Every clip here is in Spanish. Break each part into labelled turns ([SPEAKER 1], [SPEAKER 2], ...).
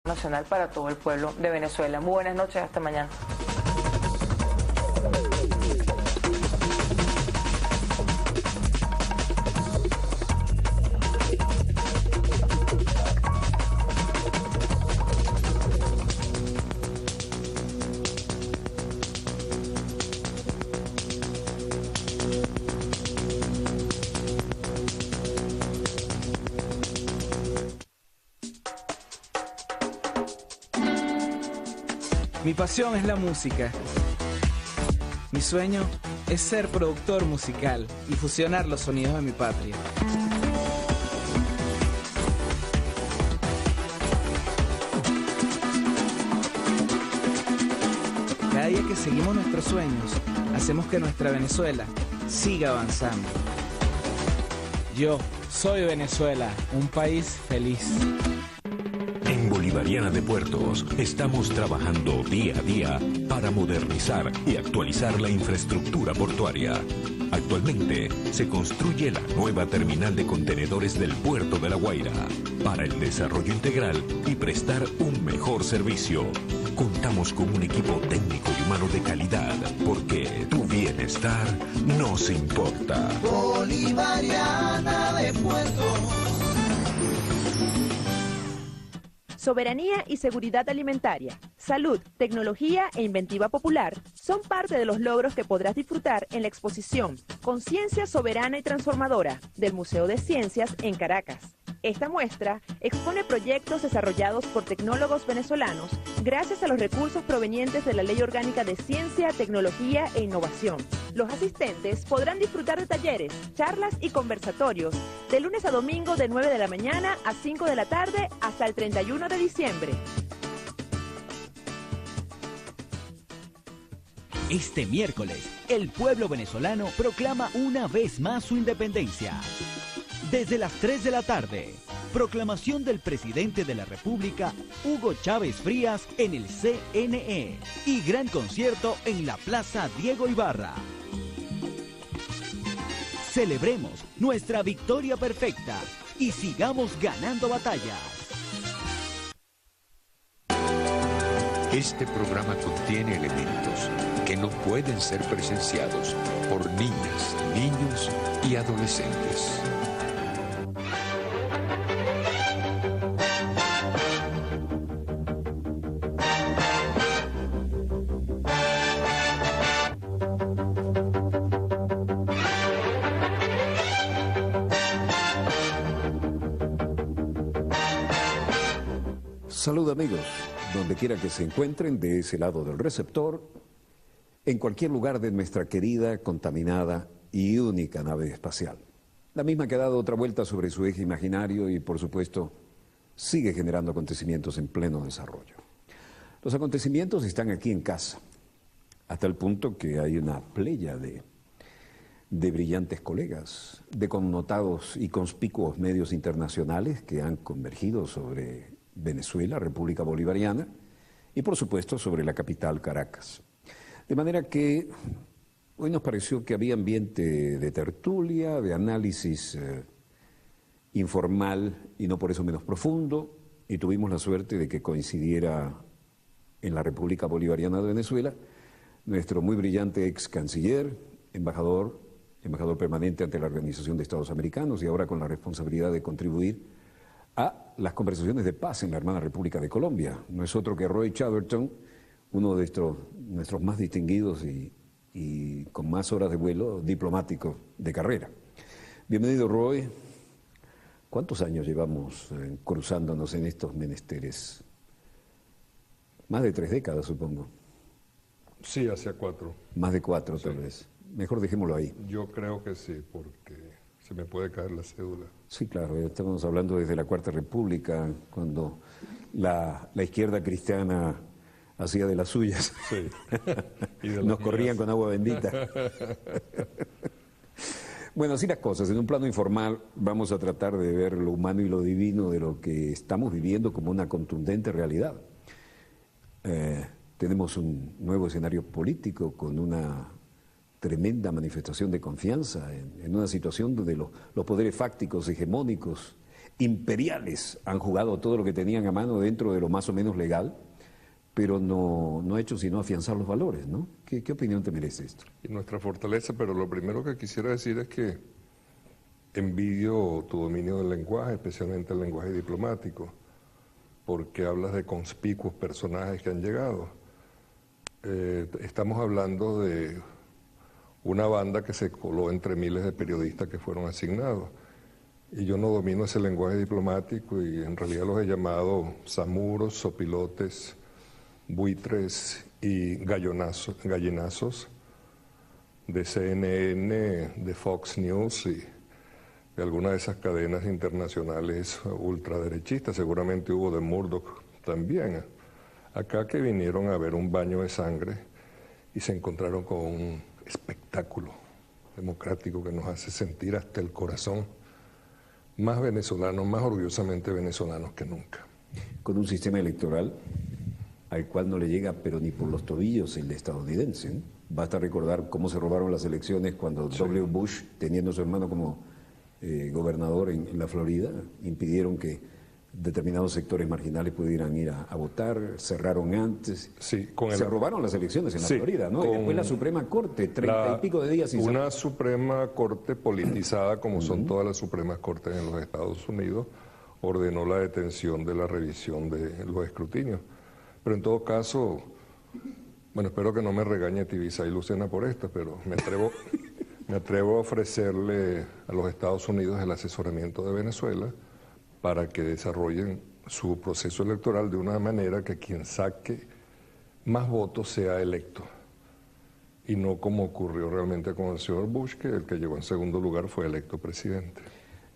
[SPEAKER 1] nacional para todo el pueblo de Venezuela. Muy buenas noches, hasta mañana.
[SPEAKER 2] Mi pasión es la música. Mi sueño es ser productor musical y fusionar los sonidos de mi patria. Cada día que seguimos nuestros sueños, hacemos que nuestra Venezuela siga avanzando. Yo soy Venezuela, un país feliz.
[SPEAKER 3] En Bolivariana de Puertos estamos trabajando día a día para modernizar y actualizar la infraestructura portuaria. Actualmente se construye la nueva terminal de contenedores del puerto de La Guaira para el desarrollo integral y prestar un mejor servicio. Contamos con un equipo técnico y humano de calidad porque tu bienestar nos importa.
[SPEAKER 4] Bolivariana de Puertos.
[SPEAKER 5] Soberanía y seguridad alimentaria, salud, tecnología e inventiva popular son parte de los logros que podrás disfrutar en la exposición Conciencia Soberana y Transformadora del Museo de Ciencias en Caracas. Esta muestra expone proyectos desarrollados por tecnólogos venezolanos gracias a los recursos provenientes de la Ley Orgánica de Ciencia, Tecnología e Innovación. Los asistentes podrán disfrutar de talleres, charlas y conversatorios de lunes a domingo de 9 de la mañana a 5 de la tarde hasta el 31 de diciembre.
[SPEAKER 6] Este miércoles, el pueblo venezolano proclama una vez más su independencia. Desde las 3 de la tarde, proclamación del presidente de la República, Hugo Chávez Frías, en el CNE y gran concierto en la Plaza Diego Ibarra. Celebremos nuestra victoria perfecta y sigamos ganando batallas.
[SPEAKER 3] Este programa contiene elementos que no pueden ser presenciados por niñas, niños y adolescentes.
[SPEAKER 7] Salud amigos, donde quiera que se encuentren de ese lado del receptor, en cualquier lugar de nuestra querida, contaminada y única nave espacial. La misma que ha dado otra vuelta sobre su eje imaginario y por supuesto sigue generando acontecimientos en pleno desarrollo. Los acontecimientos están aquí en casa, hasta el punto que hay una playa de brillantes colegas, de connotados y conspicuos medios internacionales que han convergido sobre Venezuela, República Bolivariana, y por supuesto sobre la capital, Caracas. De manera que hoy nos pareció que había ambiente de tertulia, de análisis informal y no por eso menos profundo, y tuvimos la suerte de que coincidiera en la República Bolivariana de Venezuela nuestro muy brillante ex canciller, embajador permanente ante la Organización de Estados Americanos y ahora con la responsabilidad de contribuir a las conversaciones de paz en la hermana República de Colombia. No es otro que Roy Chatterton, uno de nuestros más distinguidos y con más horas de vuelo diplomático de carrera. Bienvenido, Roy. ¿Cuántos años llevamos cruzándonos en estos menesteres? Más de 3 décadas, supongo.
[SPEAKER 8] Sí, hacia 4.
[SPEAKER 7] Más de 4,
[SPEAKER 8] sí.
[SPEAKER 7] Tal vez. Mejor dejémoslo ahí.
[SPEAKER 8] Yo creo que sí, porque se me puede caer la cédula.
[SPEAKER 7] Sí, claro, estamos hablando desde la Cuarta República, cuando la izquierda cristiana hacía de las suyas.
[SPEAKER 8] Sí. Y de
[SPEAKER 7] Nos corrían con agua bendita. Bueno, así las cosas. En un plano informal vamos a tratar de ver lo humano y lo divino de lo que estamos viviendo como una contundente realidad. Tenemos un nuevo escenario político con una tremenda manifestación de confianza en una situación donde los poderes fácticos hegemónicos imperiales han jugado todo lo que tenían a mano dentro de lo más o menos legal, pero no ha hecho sino afianzar los valores, ¿no? ¿Qué opinión te merece esto?
[SPEAKER 8] Y nuestra fortaleza, pero lo primero que quisiera decir es que envidio tu dominio del lenguaje, especialmente el lenguaje diplomático, porque hablas de conspicuos personajes que han llegado. Estamos hablando de una banda que se coló entre miles de periodistas que fueron asignados. Y yo no domino ese lenguaje diplomático y en realidad los he llamado zamuros, sopilotes, buitres y gallinazos de CNN, de Fox News y de algunas de esas cadenas internacionales ultraderechistas. Seguramente hubo de Murdoch también. Acá que vinieron a ver un baño de sangre y se encontraron con un espectáculo democrático que nos hace sentir hasta el corazón más venezolanos, más orgullosamente venezolanos que nunca.
[SPEAKER 7] Con un sistema electoral al cual no le llega, pero ni por los tobillos, el estadounidense, ¿no? Basta recordar cómo se robaron las elecciones cuando W. Bush, teniendo a su hermano como gobernador en la Florida, impidieron que determinados sectores marginales pudieran ir a votar, cerraron antes,
[SPEAKER 8] sí,
[SPEAKER 7] se robaron las elecciones en la Florida, ¿no? Y después la Suprema Corte, 30 y pico de días sin
[SPEAKER 8] una Suprema Corte politizada, como son todas las Supremas Cortes en los Estados Unidos, ordenó la detención de la revisión de los escrutinios. Pero en todo caso, bueno, espero que no me regañe Tibisay Lucena por esto, pero me atrevo a ofrecerle a los Estados Unidos el asesoramiento de Venezuela para que desarrollen su proceso electoral de una manera que quien saque más votos sea electo. Y no como ocurrió realmente con el señor Bush, que el que llegó en segundo lugar fue electo presidente.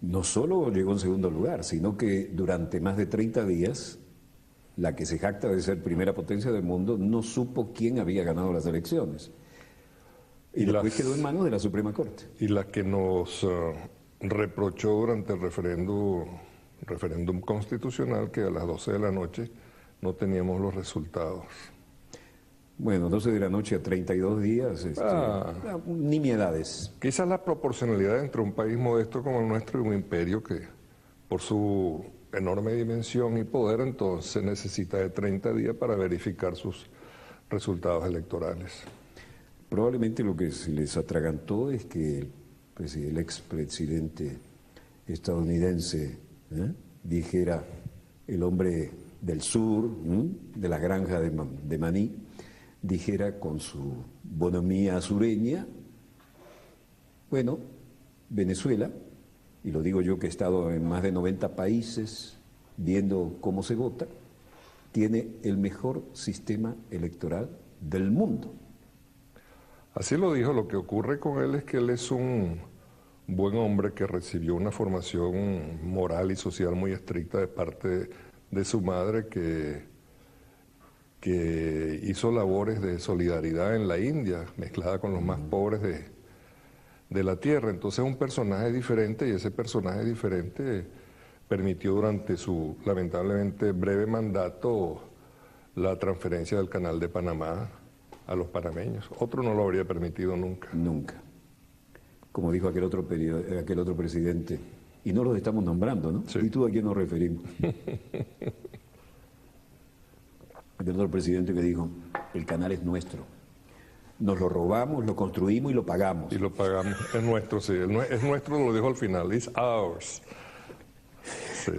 [SPEAKER 7] No solo llegó en segundo lugar, sino que durante más de 30 días, la que se jacta de ser primera potencia del mundo no supo quién había ganado las elecciones. Y después quedó en manos de la Suprema Corte.
[SPEAKER 8] Y la que nos reprochó durante el referéndum constitucional que a las 12 de la noche no teníamos los resultados.
[SPEAKER 7] Bueno, 12 de la noche a 32 días, nimiedades.
[SPEAKER 8] Quizás la proporcionalidad entre un país modesto como el nuestro y un imperio que, por su enorme dimensión y poder, entonces necesita de 30 días para verificar sus resultados electorales.
[SPEAKER 7] Probablemente lo que se les atragantó es que el expresidente estadounidense dijera, el hombre del sur, de la granja de maní, dijera con su bonomía sureña, bueno, Venezuela, y lo digo yo que he estado en más de 90 países viendo cómo se vota, tiene el mejor sistema electoral del mundo.
[SPEAKER 8] Así lo dijo. Lo que ocurre con él es que él es un buen hombre que recibió una formación moral y social muy estricta de parte de su madre, que hizo labores de solidaridad en la India, mezclada con los más pobres de la tierra. Entonces es un personaje diferente, y ese personaje diferente permitió durante su lamentablemente breve mandato la transferencia del Canal de Panamá a los panameños. Otro no lo habría permitido nunca.
[SPEAKER 7] Nunca. Como dijo aquel otro presidente, y no los estamos nombrando, ¿no? Sí. ¿Y tú a quién nos referimos? Aquel otro presidente que dijo, el canal es nuestro. Nos lo robamos, lo construimos y lo pagamos.
[SPEAKER 8] Y lo pagamos, es nuestro, sí. Es nuestro, lo dijo al final, it's ours.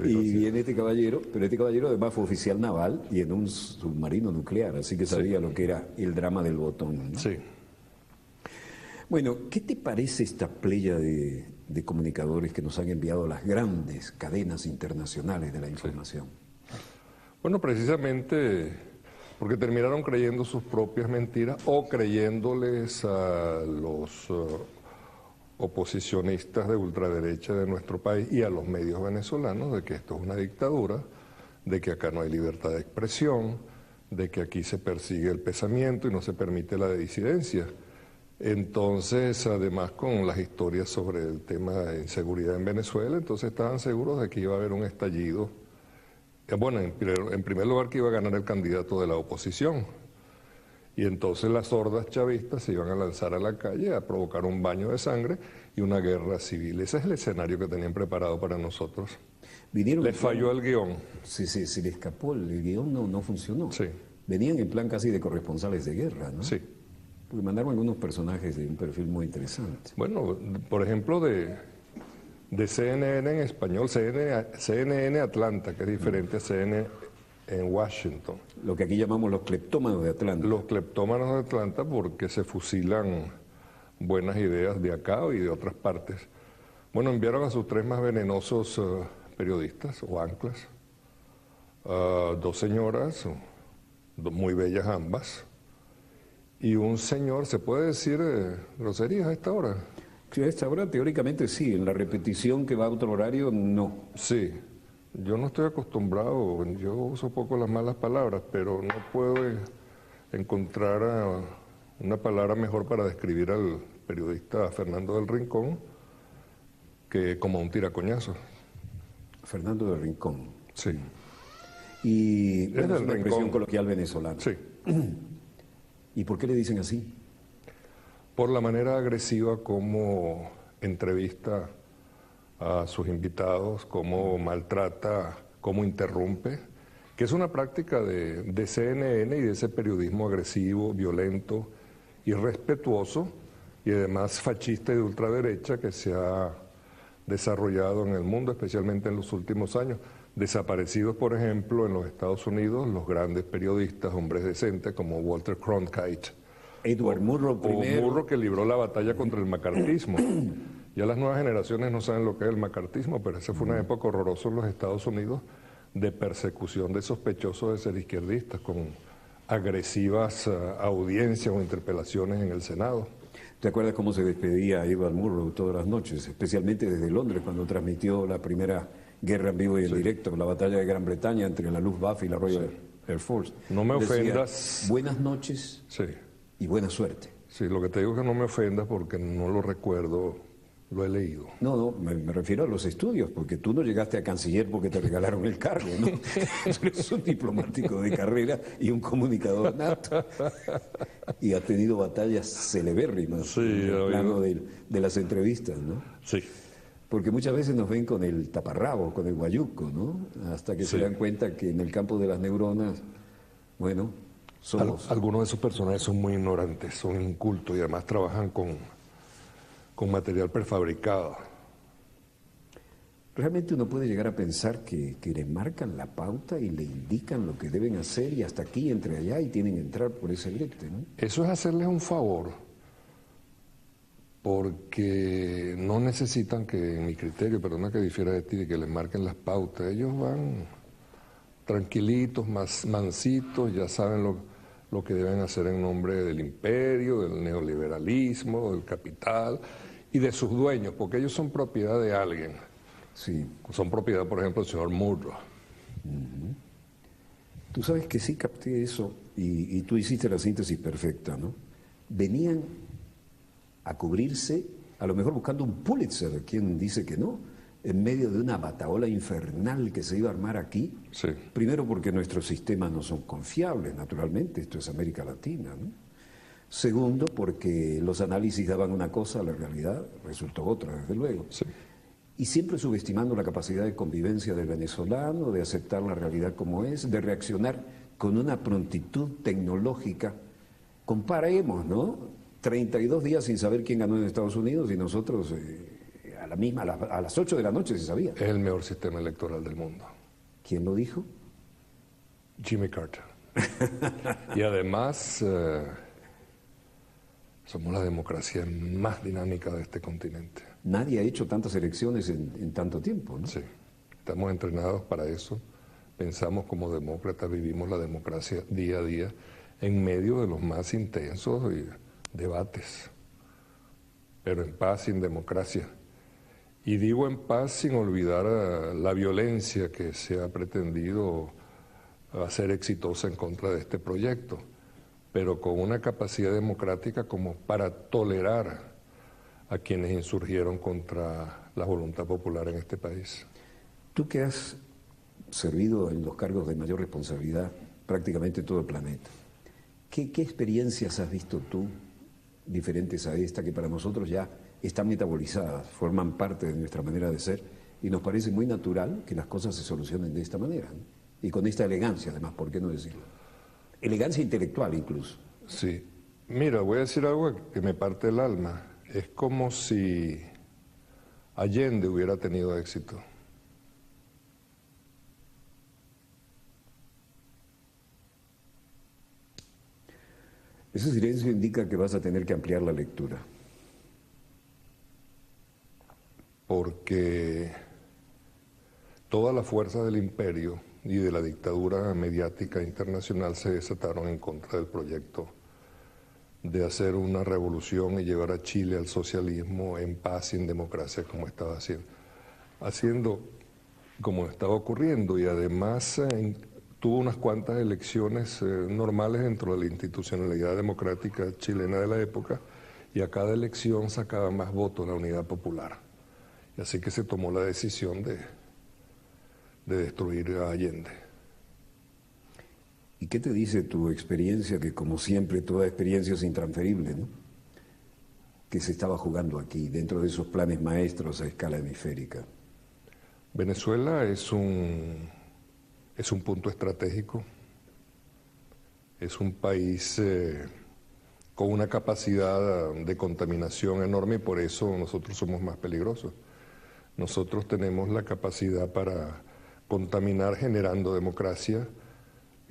[SPEAKER 7] Y viene este caballero, pero este caballero además fue oficial naval y en un submarino nuclear, así que sabía lo que era el drama del botón, ¿no?
[SPEAKER 8] Sí.
[SPEAKER 7] Bueno, ¿qué te parece esta playa de comunicadores que nos han enviado las grandes cadenas internacionales de la información?
[SPEAKER 8] Sí. Bueno, precisamente porque terminaron creyendo sus propias mentiras o creyéndoles a los oposicionistas de ultraderecha de nuestro país y a los medios venezolanos de que esto es una dictadura, de que acá no hay libertad de expresión, de que aquí se persigue el pensamiento y no se permite la disidencia. Entonces, además con las historias sobre el tema de inseguridad en Venezuela, entonces estaban seguros de que iba a haber un estallido. Bueno, en primer lugar que iba a ganar el candidato de la oposición. Y entonces las hordas chavistas se iban a lanzar a la calle a provocar un baño de sangre y una guerra civil. Ese es el escenario que tenían preparado para nosotros. Les falló el guión.
[SPEAKER 7] Sí, se le escapó, el guión no funcionó.
[SPEAKER 8] Sí.
[SPEAKER 7] Venían en plan casi de corresponsales de guerra, ¿no?
[SPEAKER 8] Sí.
[SPEAKER 7] Porque mandaron algunos personajes de un perfil muy interesante.
[SPEAKER 8] Bueno, por ejemplo, de CNN en español, CNN Atlanta, que es diferente a CNN en Washington.
[SPEAKER 7] Lo que aquí llamamos los cleptómanos de Atlanta.
[SPEAKER 8] Los cleptómanos de Atlanta porque se fusilan buenas ideas de acá y de otras partes. Bueno, enviaron a sus 3 más venenosos periodistas o anclas, 2 señoras, muy bellas ambas, y un señor. ¿Se puede decir groserías a esta hora?
[SPEAKER 7] Sí, a esta hora teóricamente sí, en la repetición que va a otro horario no.
[SPEAKER 8] Sí, yo no estoy acostumbrado, yo uso poco las malas palabras, pero no puedo encontrar una palabra mejor para describir al periodista Fernando del Rincón que como un tiracoñazo.
[SPEAKER 7] Fernando del Rincón.
[SPEAKER 8] Sí.
[SPEAKER 7] Y
[SPEAKER 8] Es
[SPEAKER 7] bueno, es
[SPEAKER 8] del
[SPEAKER 7] una expresión
[SPEAKER 8] Rincón.
[SPEAKER 7] coloquial venezolana.
[SPEAKER 8] Sí.
[SPEAKER 7] ¿Y por qué le dicen así?
[SPEAKER 8] Por la manera agresiva como entrevista a sus invitados, cómo maltrata, cómo interrumpe, que es una práctica de CNN y de ese periodismo agresivo, violento, irrespetuoso y además fascista y de ultraderecha que se ha desarrollado en el mundo, especialmente en los últimos años. Desaparecidos, por ejemplo, en los Estados Unidos, los grandes periodistas, hombres decentes como Walter Cronkite,
[SPEAKER 7] Edward Murrow primero.
[SPEAKER 8] Murrow, que libró la batalla contra el macartismo. Ya las nuevas generaciones no saben lo que es el macartismo, pero esa fue una época horrorosa en los Estados Unidos de persecución de sospechosos de ser izquierdistas, con agresivas audiencias o interpelaciones en el Senado.
[SPEAKER 7] ¿Te acuerdas cómo se despedía Edward Murrow todas las noches? Especialmente desde Londres, cuando transmitió la primera guerra en vivo y en directo, la batalla de Gran Bretaña entre la Luftwaffe y la Royal Air Force.
[SPEAKER 8] No me
[SPEAKER 7] Decía,
[SPEAKER 8] ofendas.
[SPEAKER 7] buenas noches
[SPEAKER 8] Sí,
[SPEAKER 7] y buena suerte.
[SPEAKER 8] sí, lo que te digo es que no me ofendas porque no lo recuerdo, lo he leído.
[SPEAKER 7] No, me refiero a los estudios, porque tú no llegaste a canciller porque te regalaron el cargo, ¿no? Tú eres un diplomático de carrera y un comunicador nato. Y has tenido batallas celebérrimas
[SPEAKER 8] Sí,
[SPEAKER 7] en el plano
[SPEAKER 8] oído.
[SPEAKER 7] de las entrevistas, ¿no?
[SPEAKER 8] Sí.
[SPEAKER 7] Porque muchas veces nos ven con el taparrabo, con el guayuco, ¿no? Hasta que se
[SPEAKER 8] Sí.
[SPEAKER 7] dan cuenta que en el campo de las neuronas, bueno, somos...
[SPEAKER 8] Algunos de esos personajes son muy ignorantes, son incultos y además trabajan con material prefabricado.
[SPEAKER 7] Realmente uno puede llegar a pensar que le marcan la pauta y le indican lo que deben hacer y hasta aquí, entre allá, y tienen que entrar por ese brete, ¿no?
[SPEAKER 8] Eso es hacerles un favor, porque no necesitan que, en mi criterio, perdona que difiera de ti, de que les marquen las pautas. Ellos van tranquilitos, más mansitos, ya saben lo que deben hacer en nombre del imperio, del neoliberalismo, del capital y de sus dueños, porque ellos son propiedad de alguien.
[SPEAKER 7] Sí.
[SPEAKER 8] Son propiedad, por ejemplo, del señor Murrow.
[SPEAKER 7] Tú sabes que sí capté eso y tú hiciste la síntesis perfecta, ¿no? Venían a cubrirse, a lo mejor buscando un Pulitzer, quien dice que no, en medio de una batahola infernal que se iba a armar aquí.
[SPEAKER 8] Sí.
[SPEAKER 7] Primero porque nuestros sistemas no son confiables, naturalmente, esto es América Latina, ¿no? Segundo porque los análisis daban una cosa, la realidad resultó otra, desde luego.
[SPEAKER 8] Sí.
[SPEAKER 7] Y siempre subestimando la capacidad de convivencia del venezolano, de aceptar la realidad como es, de reaccionar con una prontitud tecnológica. Comparemos, ¿no? 32 días sin saber quién ganó en Estados Unidos y nosotros a las 8 de la noche se sabía.
[SPEAKER 8] Es el mejor sistema electoral del mundo.
[SPEAKER 7] ¿Quién lo dijo?
[SPEAKER 8] Jimmy Carter. Y además, somos la democracia más dinámica de este continente.
[SPEAKER 7] Nadie ha hecho tantas elecciones en tanto tiempo, ¿no?
[SPEAKER 8] Sí, estamos entrenados para eso. Pensamos como demócratas, vivimos la democracia día a día en medio de los más intensos debates, pero en paz, sin democracia. Y digo en paz sin olvidar la violencia que se ha pretendido hacer exitosa en contra de este proyecto, pero con una capacidad democrática como para tolerar a quienes insurgieron contra la voluntad popular en este país.
[SPEAKER 7] Tú que has servido en los cargos de mayor responsabilidad prácticamente todo el planeta, ¿Qué experiencias has visto tú, diferentes a esta, que para nosotros ya están metabolizadas, forman parte de nuestra manera de ser, y nos parece muy natural que las cosas se solucionen de esta manera, ¿no? Y con esta elegancia, además, ¿por qué no decirlo? Elegancia intelectual, incluso.
[SPEAKER 8] Sí. Mira, voy a decir algo que me parte el alma. Es como si Allende hubiera tenido éxito.
[SPEAKER 7] Ese silencio indica que vas a tener que ampliar la lectura.
[SPEAKER 8] Porque todas las fuerzas del imperio y de la dictadura mediática internacional se desataron en contra del proyecto de hacer una revolución y llevar a Chile al socialismo en paz y en democracia como estaba haciendo como estaba ocurriendo, y además tuvo unas cuantas elecciones normales dentro de la institucionalidad democrática chilena de la época, y a cada elección sacaba más votos la Unidad Popular. Y así que se tomó la decisión de destruir a Allende.
[SPEAKER 7] ¿Y qué te dice tu experiencia, que como siempre toda experiencia es intransferible, ¿no? Que se estaba jugando aquí, dentro de esos planes maestros a escala hemisférica?
[SPEAKER 8] Venezuela es un punto estratégico, es un país con una capacidad de contaminación enorme, y por eso nosotros somos más peligrosos. Nosotros tenemos la capacidad para contaminar generando democracia,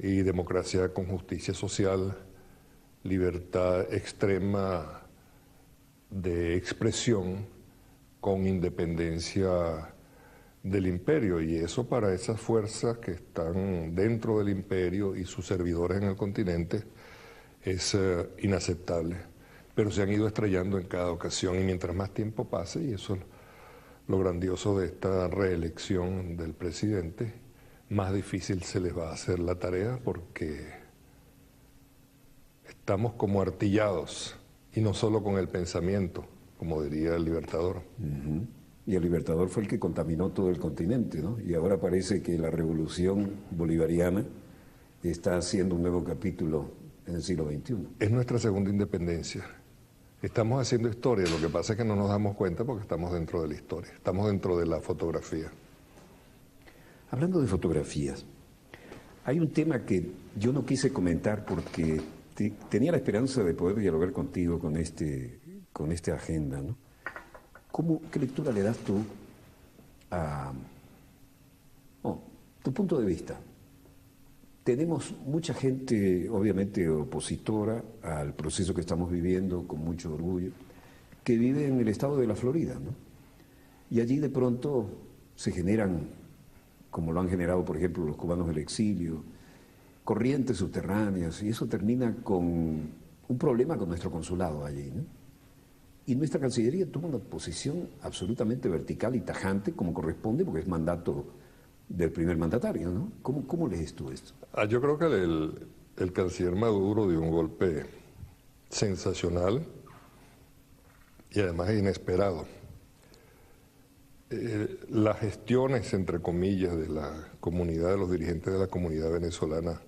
[SPEAKER 8] y democracia con justicia social, libertad extrema de expresión, con independencia del imperio, y eso para esas fuerzas que están dentro del imperio y sus servidores en el continente es inaceptable, pero se han ido estrellando en cada ocasión, y mientras más tiempo pase, y eso es lo grandioso de esta reelección del presidente, más difícil se les va a hacer la tarea, porque estamos como artillados, y no solo con el pensamiento, como diría el Libertador.
[SPEAKER 7] Y el Libertador fue el que contaminó todo el continente, ¿no? Y ahora parece que la revolución bolivariana está haciendo un nuevo capítulo en el siglo XXI.
[SPEAKER 8] Es nuestra segunda independencia. Estamos haciendo historia, lo que pasa es que no nos damos cuenta porque estamos dentro de la historia, estamos dentro de la fotografía.
[SPEAKER 7] Hablando de fotografías, hay un tema que yo no quise comentar porque tenía la esperanza de poder dialogar contigo con esta agenda, ¿no? ¿Qué lectura le das tú a tu punto de vista? Tenemos mucha gente, obviamente, opositora al proceso que estamos viviendo, con mucho orgullo, que vive en el estado de la Florida, ¿no? Y allí de pronto se generan, como lo han generado, por ejemplo, los cubanos del exilio, corrientes subterráneas, y eso termina con un problema con nuestro consulado allí, ¿no? Y nuestra Cancillería toma una posición absolutamente vertical y tajante, como corresponde, porque es mandato del primer mandatario, ¿no? ¿Cómo lees tú esto?
[SPEAKER 8] Yo creo que el canciller Maduro dio un golpe sensacional y además inesperado. Las gestiones, entre comillas, de la comunidad, de los dirigentes de la comunidad venezolana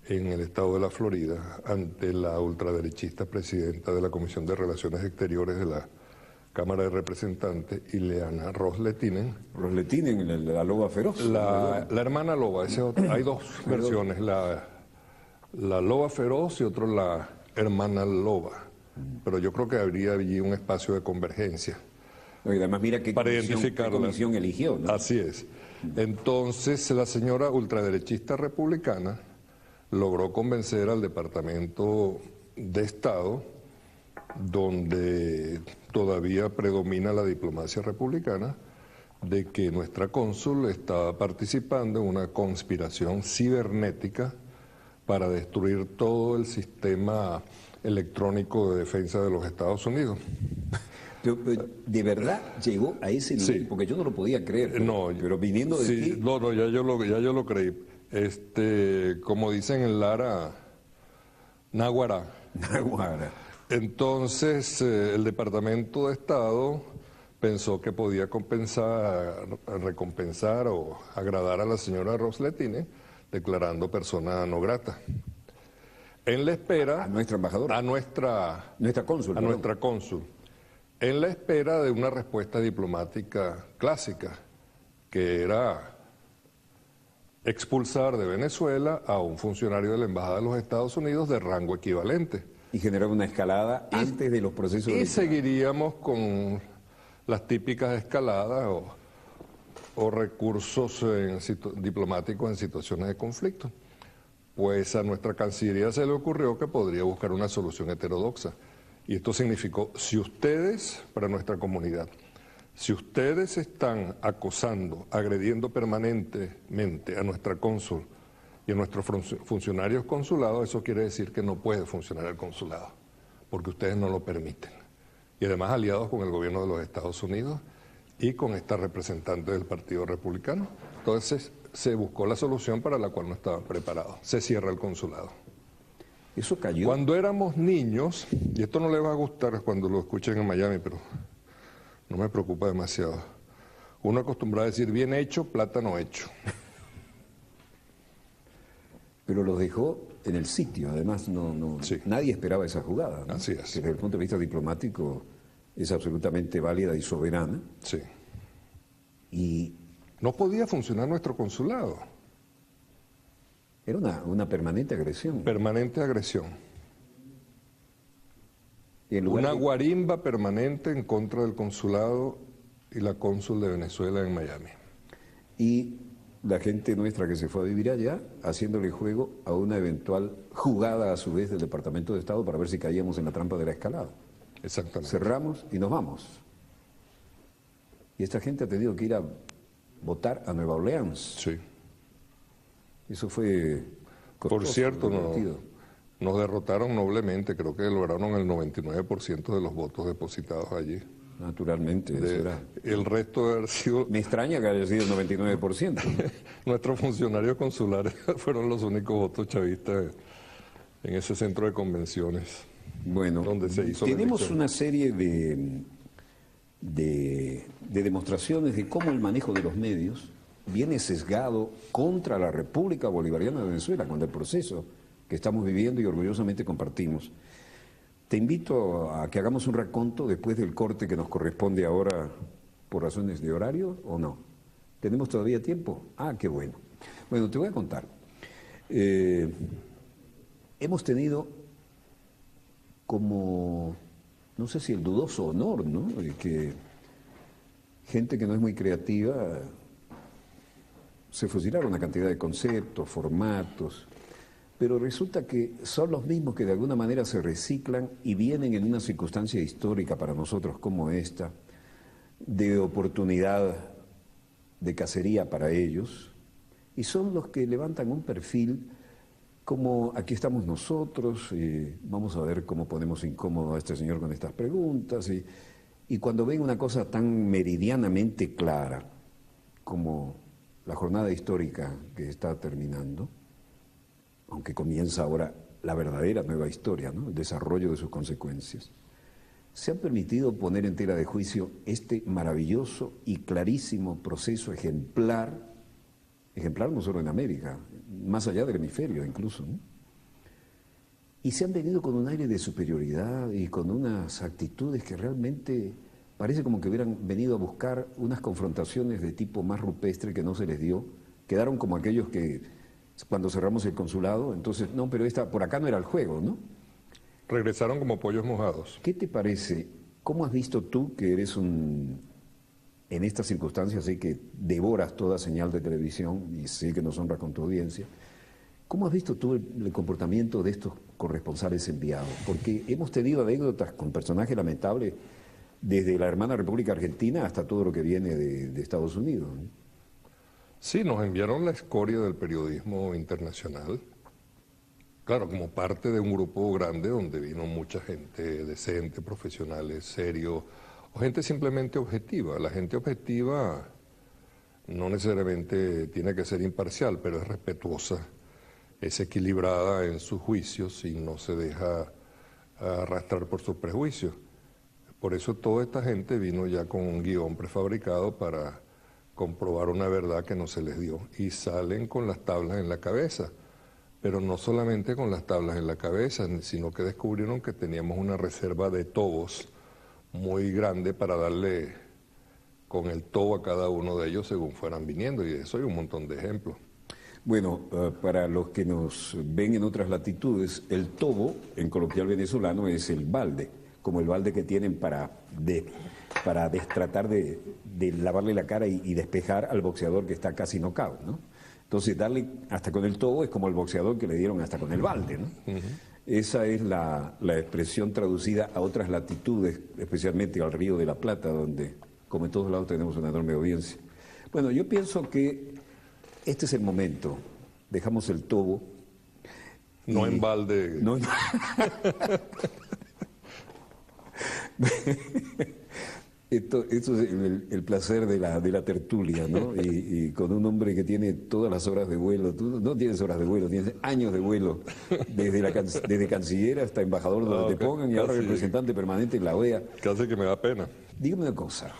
[SPEAKER 8] en el estado de la Florida, ante la ultraderechista presidenta de la Comisión de Relaciones Exteriores de la Cámara de Representantes, Ileana Ros-Lehtinen.
[SPEAKER 7] Ros-Lehtinen, la loba feroz.
[SPEAKER 8] La hermana loba, hay dos versiones, la loba feroz y otro la hermana loba. Pero yo creo que habría allí un espacio de convergencia.
[SPEAKER 7] Y además mira qué comisión eligió, ¿no?
[SPEAKER 8] Así es. Entonces la señora ultraderechista republicana logró convencer al Departamento de Estado, donde todavía predomina la diplomacia republicana, de que nuestra cónsul estaba participando en una conspiración cibernética para destruir todo el sistema electrónico de defensa de los Estados Unidos.
[SPEAKER 7] ¿De verdad llegó a ese nivel? Sí. Porque yo no lo podía creer.
[SPEAKER 8] No,
[SPEAKER 7] pero viniendo de ti...
[SPEAKER 8] No, ya yo lo creí. Como dicen en Lara, náguara.
[SPEAKER 7] Náguara.
[SPEAKER 8] Entonces, el Departamento de Estado pensó que podía recompensar o agradar a la señora Ros-Lehtinen, declarando persona no grata. en la espera...
[SPEAKER 7] A nuestra embajadora.
[SPEAKER 8] A nuestra
[SPEAKER 7] cónsul.
[SPEAKER 8] A nuestra cónsul. En la espera de una respuesta diplomática clásica, que era expulsar de Venezuela a un funcionario de la Embajada de los Estados Unidos de rango equivalente.
[SPEAKER 7] Y generar una escalada antes de los procesos.
[SPEAKER 8] Y seguiríamos con las típicas escaladas o recursos diplomáticos en situaciones de conflicto. Pues a nuestra Cancillería se le ocurrió que podría buscar una solución heterodoxa. Y esto significó, si ustedes, para nuestra comunidad, si ustedes están acosando, agrediendo permanentemente a nuestra cónsul y a nuestros funcionarios consulados, eso quiere decir que no puede funcionar el consulado, porque ustedes no lo permiten. Y además aliados con el gobierno de los Estados Unidos y con esta representante del Partido Republicano. Entonces se buscó la solución para la cual no estaban preparados. Se cierra el consulado.
[SPEAKER 7] Eso cayó.
[SPEAKER 8] Cuando éramos niños, y esto no les va a gustar cuando lo escuchen en Miami, pero no me preocupa demasiado. Uno acostumbrado a decir, bien hecho, plátano hecho.
[SPEAKER 7] Pero los dejó en el sitio, además
[SPEAKER 8] Sí.
[SPEAKER 7] Nadie esperaba esa jugada, ¿no?
[SPEAKER 8] Así es.
[SPEAKER 7] Que desde el punto de vista diplomático es absolutamente válida y soberana.
[SPEAKER 8] Sí.
[SPEAKER 7] Y
[SPEAKER 8] no podía funcionar nuestro consulado.
[SPEAKER 7] Era una permanente agresión.
[SPEAKER 8] Permanente agresión.
[SPEAKER 7] Y
[SPEAKER 8] una guarimba permanente en contra del consulado y la cónsul de Venezuela en Miami.
[SPEAKER 7] Y la gente nuestra que se fue a vivir allá, haciéndole juego a una eventual jugada a su vez del Departamento de Estado para ver si caíamos en la trampa de la escalada.
[SPEAKER 8] Exactamente.
[SPEAKER 7] Cerramos y nos vamos. Y esta gente ha tenido que ir a votar a Nueva Orleans.
[SPEAKER 8] Sí.
[SPEAKER 7] Eso fue costoso.
[SPEAKER 8] Por cierto, nos derrotaron noblemente, creo que lograron el 99% de los votos depositados allí.
[SPEAKER 7] Naturalmente, eso era.
[SPEAKER 8] El resto de haber sido...
[SPEAKER 7] Me extraña que haya sido el 99%.
[SPEAKER 8] Nuestros funcionarios consulares fueron los únicos votos chavistas en ese centro de convenciones.
[SPEAKER 7] Bueno,
[SPEAKER 8] donde se hizo
[SPEAKER 7] tenemos una serie de demostraciones de cómo el manejo de los medios viene sesgado contra la República Bolivariana de Venezuela, contra el proceso que estamos viviendo y orgullosamente compartimos. Te invito a que hagamos un raconto después del corte que nos corresponde ahora por razones de horario, ¿o no? ¿Tenemos todavía tiempo? Ah, qué bueno. Bueno, te voy a contar. Hemos tenido como, no sé si el dudoso honor, ¿no?, de que gente que no es muy creativa se fusilaron una cantidad de conceptos, formatos, pero resulta que son los mismos que de alguna manera se reciclan y vienen en una circunstancia histórica para nosotros como esta, de oportunidad de cacería para ellos, y son los que levantan un perfil como aquí estamos nosotros, vamos a ver cómo ponemos incómodo a este señor con estas preguntas, y cuando ven una cosa tan meridianamente clara como la jornada histórica que está terminando, aunque comienza ahora la verdadera nueva historia, ¿no?, el desarrollo de sus consecuencias, se han permitido poner en tela de juicio este maravilloso y clarísimo proceso ejemplar no solo en América, más allá del hemisferio incluso, ¿no? Y se han venido con un aire de superioridad y con unas actitudes que realmente parece como que hubieran venido a buscar unas confrontaciones de tipo más rupestre que no se les dio. Quedaron como aquellos que cuando cerramos el consulado, entonces, no, pero por acá no era el juego, ¿no?
[SPEAKER 8] Regresaron como pollos mojados.
[SPEAKER 7] ¿Qué te parece? ¿Cómo has visto tú, que eres en estas circunstancias sé que devoras toda señal de televisión y sé que nos honras con tu audiencia, ¿cómo has visto tú el comportamiento de estos corresponsales enviados? Porque hemos tenido anécdotas con personajes lamentables desde la hermana República Argentina hasta todo lo que viene de Estados Unidos, ¿no?
[SPEAKER 8] Sí, nos enviaron la escoria del periodismo internacional, claro, como parte de un grupo grande donde vino mucha gente decente, profesionales, serios, o gente simplemente objetiva. La gente objetiva no necesariamente tiene que ser imparcial, pero es respetuosa, es equilibrada en sus juicios y no se deja arrastrar por sus prejuicios. Por eso toda esta gente vino ya con un guión prefabricado para comprobar una verdad que no se les dio y salen con las tablas en la cabeza. pero no solamente con las tablas en la cabeza, sino que descubrieron que teníamos una reserva de tobos muy grande para darle con el tobo a cada uno de ellos según fueran viniendo, y de eso hay un montón de ejemplos.
[SPEAKER 7] Bueno, para los que nos ven en otras latitudes, el tobo en coloquial venezolano es el balde, como el balde que tienen para tratar de lavarle la cara y despejar al boxeador que está casi knockout, ¿no? Entonces darle hasta con el tobo es como el boxeador que le dieron hasta con el balde, ¿no? Esa es la expresión traducida a otras latitudes, especialmente al Río de la Plata, donde, como en todos lados, tenemos una enorme audiencia. Bueno, yo pienso que este es el momento. Dejamos el tobo.
[SPEAKER 8] No en balde.
[SPEAKER 7] No, Esto es el placer de la tertulia, ¿no? Y con un hombre que tiene todas las horas de vuelo. Tú no tienes horas de vuelo, tienes años de vuelo, desde canciller hasta embajador donde te pongan, y ahora representante permanente en la OEA.
[SPEAKER 8] Casi que me da pena.
[SPEAKER 7] Dígame una cosa,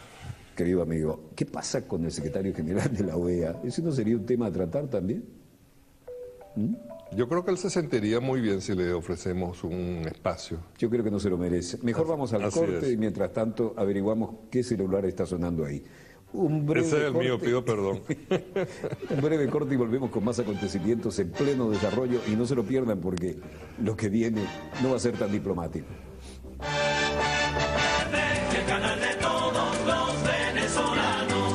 [SPEAKER 7] querido amigo, ¿qué pasa con el secretario general de la OEA? ¿Ese no sería un tema a tratar también?
[SPEAKER 8] Yo creo que él se sentiría muy bien si le ofrecemos un espacio.
[SPEAKER 7] Yo creo que no se lo merece. Mejor vamos al corte y mientras tanto averiguamos qué celular está sonando ahí.
[SPEAKER 8] Ese es el mío, pido perdón.
[SPEAKER 7] Un breve corte y volvemos con más acontecimientos en pleno desarrollo, y no se lo pierdan porque lo que viene no va a ser tan diplomático.
[SPEAKER 4] El canal de todos los venezolanos.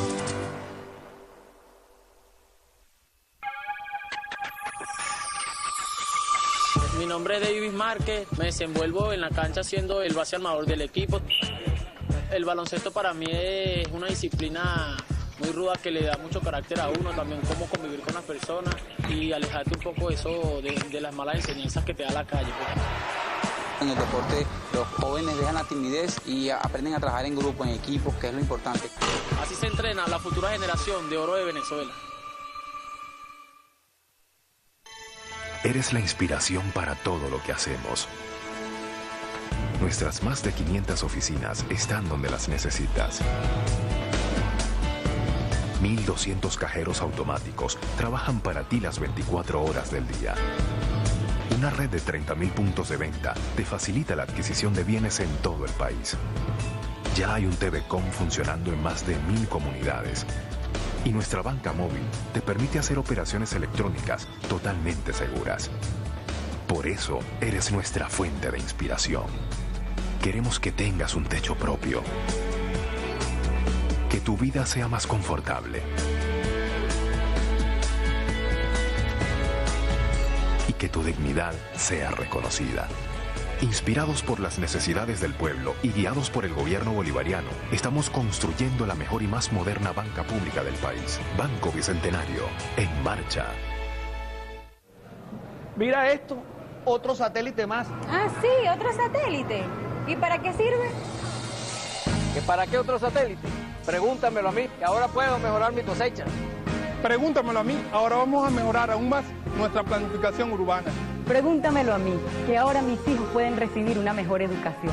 [SPEAKER 9] Mi nombre es David Márquez, me desenvuelvo en la cancha siendo el base armador del equipo. El baloncesto para mí es una disciplina muy ruda que le da mucho carácter a uno, también cómo convivir con las personas y alejarte un poco eso de las malas enseñanzas que te da la calle.
[SPEAKER 10] En el deporte los jóvenes dejan la timidez y aprenden a trabajar en grupo, en equipos, que es lo importante.
[SPEAKER 9] Así se entrena la futura generación de oro de Venezuela.
[SPEAKER 3] Eres la inspiración para todo lo que hacemos. Nuestras más de 500 oficinas están donde las necesitas. 1.200 cajeros automáticos trabajan para ti las 24 horas del día. Una red de 30.000 puntos de venta te facilita la adquisición de bienes en todo el país. Ya hay un TVCom funcionando en más de 1.000 comunidades. Y nuestra banca móvil te permite hacer operaciones electrónicas totalmente seguras. Por eso eres nuestra fuente de inspiración. Queremos que tengas un techo propio. Que tu vida sea más confortable. Y que tu dignidad sea reconocida. Inspirados por las necesidades del pueblo y guiados por el gobierno bolivariano, estamos construyendo la mejor y más moderna banca pública del país. Banco Bicentenario, en marcha.
[SPEAKER 11] Mira esto, otro satélite más.
[SPEAKER 12] Ah, sí, otro satélite. ¿Y para qué sirve?
[SPEAKER 11] ¿Que para qué otro satélite? Pregúntamelo a mí, que ahora puedo mejorar mi cosecha.
[SPEAKER 13] Pregúntamelo a mí, ahora vamos a mejorar aún más nuestra planificación urbana.
[SPEAKER 12] Pregúntamelo a mí, que ahora mis hijos pueden recibir una mejor educación.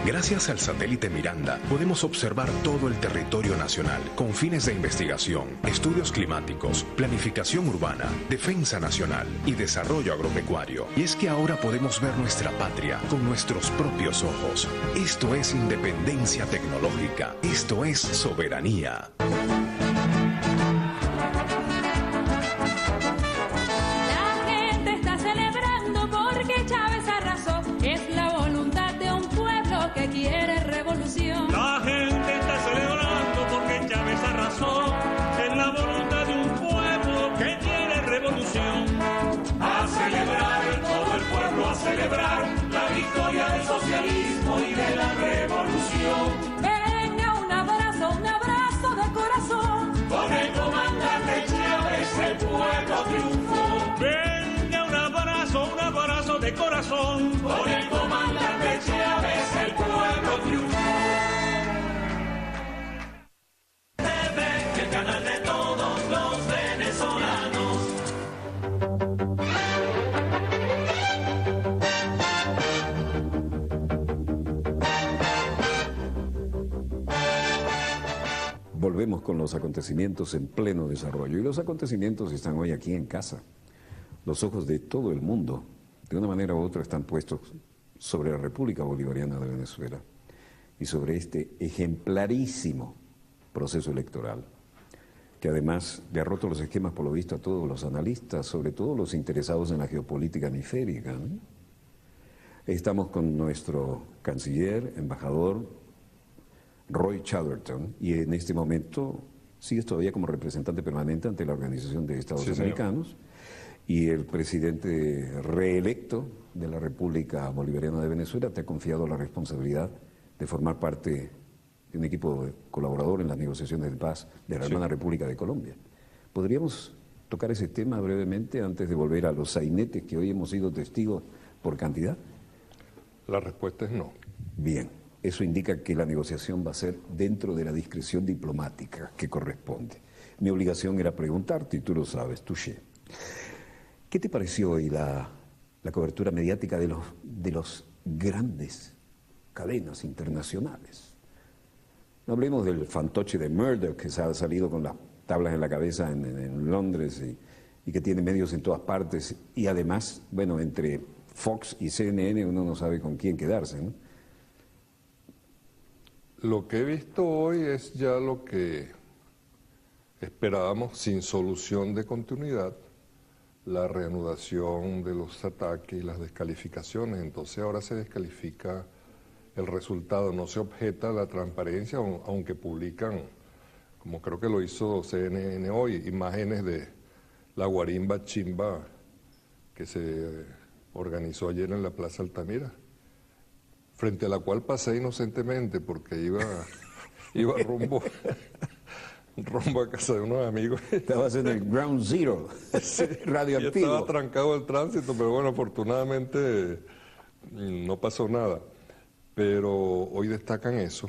[SPEAKER 3] Gracias al satélite Miranda, podemos observar todo el territorio nacional con fines de investigación, estudios climáticos, planificación urbana, defensa nacional y desarrollo agropecuario. Y es que ahora podemos ver nuestra patria con nuestros propios ojos. Esto es independencia tecnológica. Esto es soberanía.
[SPEAKER 14] Quiere revolución. La gente está celebrando porque Chávez arrasó. Es la voluntad de un pueblo que quiere revolución. A celebrar todo el pueblo, a celebrar la victoria del socialismo y de la revolución. Venga, un abrazo de corazón. Con el comandante Chávez el pueblo triunfó. Venga, un abrazo de corazón. Con el comandante Chávez el pueblo triunfó. TV, el canal de todos los venezolanos.
[SPEAKER 7] Volvemos con los acontecimientos en pleno desarrollo. Y los acontecimientos están hoy aquí en casa. los ojos de todo el mundo, de una manera u otra, están puestos sobre la República Bolivariana de Venezuela y sobre este ejemplarísimo proceso electoral, que además le ha roto los esquemas, por lo visto, a todos los analistas, sobre todo los interesados en la geopolítica hemisférica, ¿no? Estamos con nuestro canciller, embajador, Roy Chatterton, y en este momento sigues todavía como representante permanente ante la Organización de Estados Americanos, y el presidente reelecto de la República Bolivariana de Venezuela te ha confiado la responsabilidad de formar parte de un equipo colaborador en las negociaciones de paz de la hermana República de Colombia. ¿Podríamos tocar ese tema brevemente antes de volver a los sainetes que hoy hemos sido testigos por cantidad?
[SPEAKER 8] La respuesta es no.
[SPEAKER 7] Bien, eso indica que la negociación va a ser dentro de la discreción diplomática que corresponde. Mi obligación era preguntarte, y tú lo sabes, touché. ¿Qué te pareció hoy la cobertura mediática de los grandes cadenas internacionales? No hablemos del fantoche de Murdoch, que se ha salido con las tablas en la cabeza en Londres y que tiene medios en todas partes, y además, bueno, entre Fox y CNN uno no sabe con quién quedarse, ¿no?
[SPEAKER 8] Lo que he visto hoy es ya lo que esperábamos, sin solución de continuidad, la reanudación de los ataques y las descalificaciones. Entonces ahora se descalifica el resultado, no se objeta la transparencia, aunque publican, como creo que lo hizo CNN hoy, imágenes de la guarimba chimba que se organizó ayer en la Plaza Altamira, frente a la cual pasé inocentemente porque iba rumbo a casa de unos amigos.
[SPEAKER 7] Estabas en el Ground Zero,
[SPEAKER 8] sí,
[SPEAKER 7] radioactivo.
[SPEAKER 8] Y estaba trancado el tránsito, pero bueno, afortunadamente no pasó nada. Pero hoy destacan eso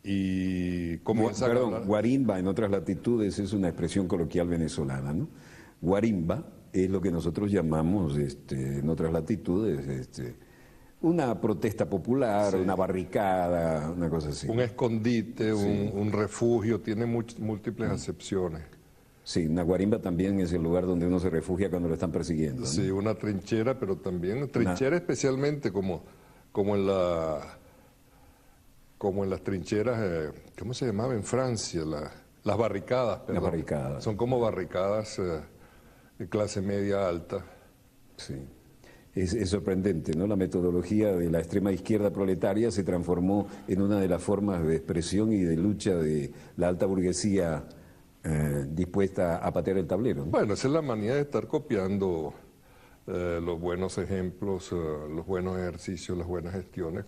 [SPEAKER 8] y comienzan a hablar.
[SPEAKER 7] Guarimba en otras latitudes es una expresión coloquial venezolana, ¿no? Guarimba es lo que nosotros llamamos en otras latitudes una protesta popular, una barricada, una cosa así.
[SPEAKER 8] Un escondite, un refugio, tiene múltiples acepciones.
[SPEAKER 7] Sí, una guarimba también es el lugar donde uno se refugia cuando lo están persiguiendo, ¿no?
[SPEAKER 8] Sí, una trinchera, pero también trinchera especialmente como en las trincheras, ¿cómo se llamaba en Francia? Las barricadas. Perdón.
[SPEAKER 7] Las barricadas.
[SPEAKER 8] Son como barricadas de clase media alta.
[SPEAKER 7] Sí. Es sorprendente, ¿no? La metodología de la extrema izquierda proletaria se transformó en una de las formas de expresión y de lucha de la alta burguesía dispuesta a patear el tablero, ¿no?
[SPEAKER 8] Bueno, esa es la manía de estar copiando los buenos ejemplos, los buenos ejercicios, las buenas gestiones,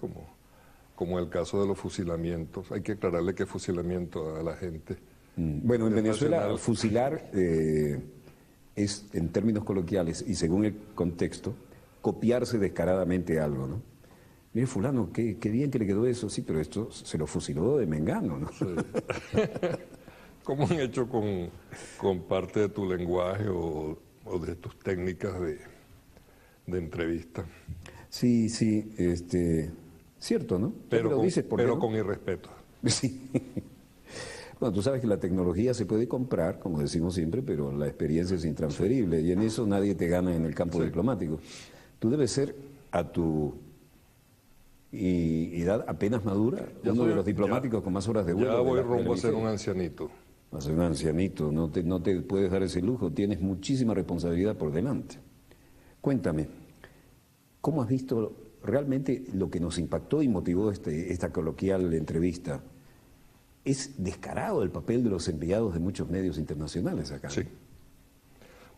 [SPEAKER 8] como el caso de los fusilamientos. Hay que aclararle que fusilamiento a la gente.
[SPEAKER 7] Bueno, en Venezuela fusilar es, en términos coloquiales y según el contexto, copiarse descaradamente algo, ¿no? Mire, fulano, qué bien que le quedó eso, sí, pero esto se lo fusiló de Mengano, ¿no?
[SPEAKER 8] Sí. ¿Cómo han hecho con parte de tu lenguaje o de tus técnicas de entrevista?
[SPEAKER 7] Sí, cierto, ¿no?
[SPEAKER 8] Pero
[SPEAKER 7] ¿no?
[SPEAKER 8] Con irrespeto.
[SPEAKER 7] Sí. Bueno, tú sabes que la tecnología se puede comprar, como decimos siempre, pero la experiencia es intransferible y en eso nadie te gana en el campo diplomático. Tú debes ser, a tu edad apenas madura, uno de los diplomáticos con más horas de vuelo.
[SPEAKER 8] Ya voy rumbo a ser un ancianito.
[SPEAKER 7] A ser un ancianito, no te puedes dar ese lujo, tienes muchísima responsabilidad por delante. Cuéntame, ¿cómo has visto realmente lo que nos impactó y motivó esta coloquial entrevista? Es descarado el papel de los enviados de muchos medios internacionales acá.
[SPEAKER 8] Sí.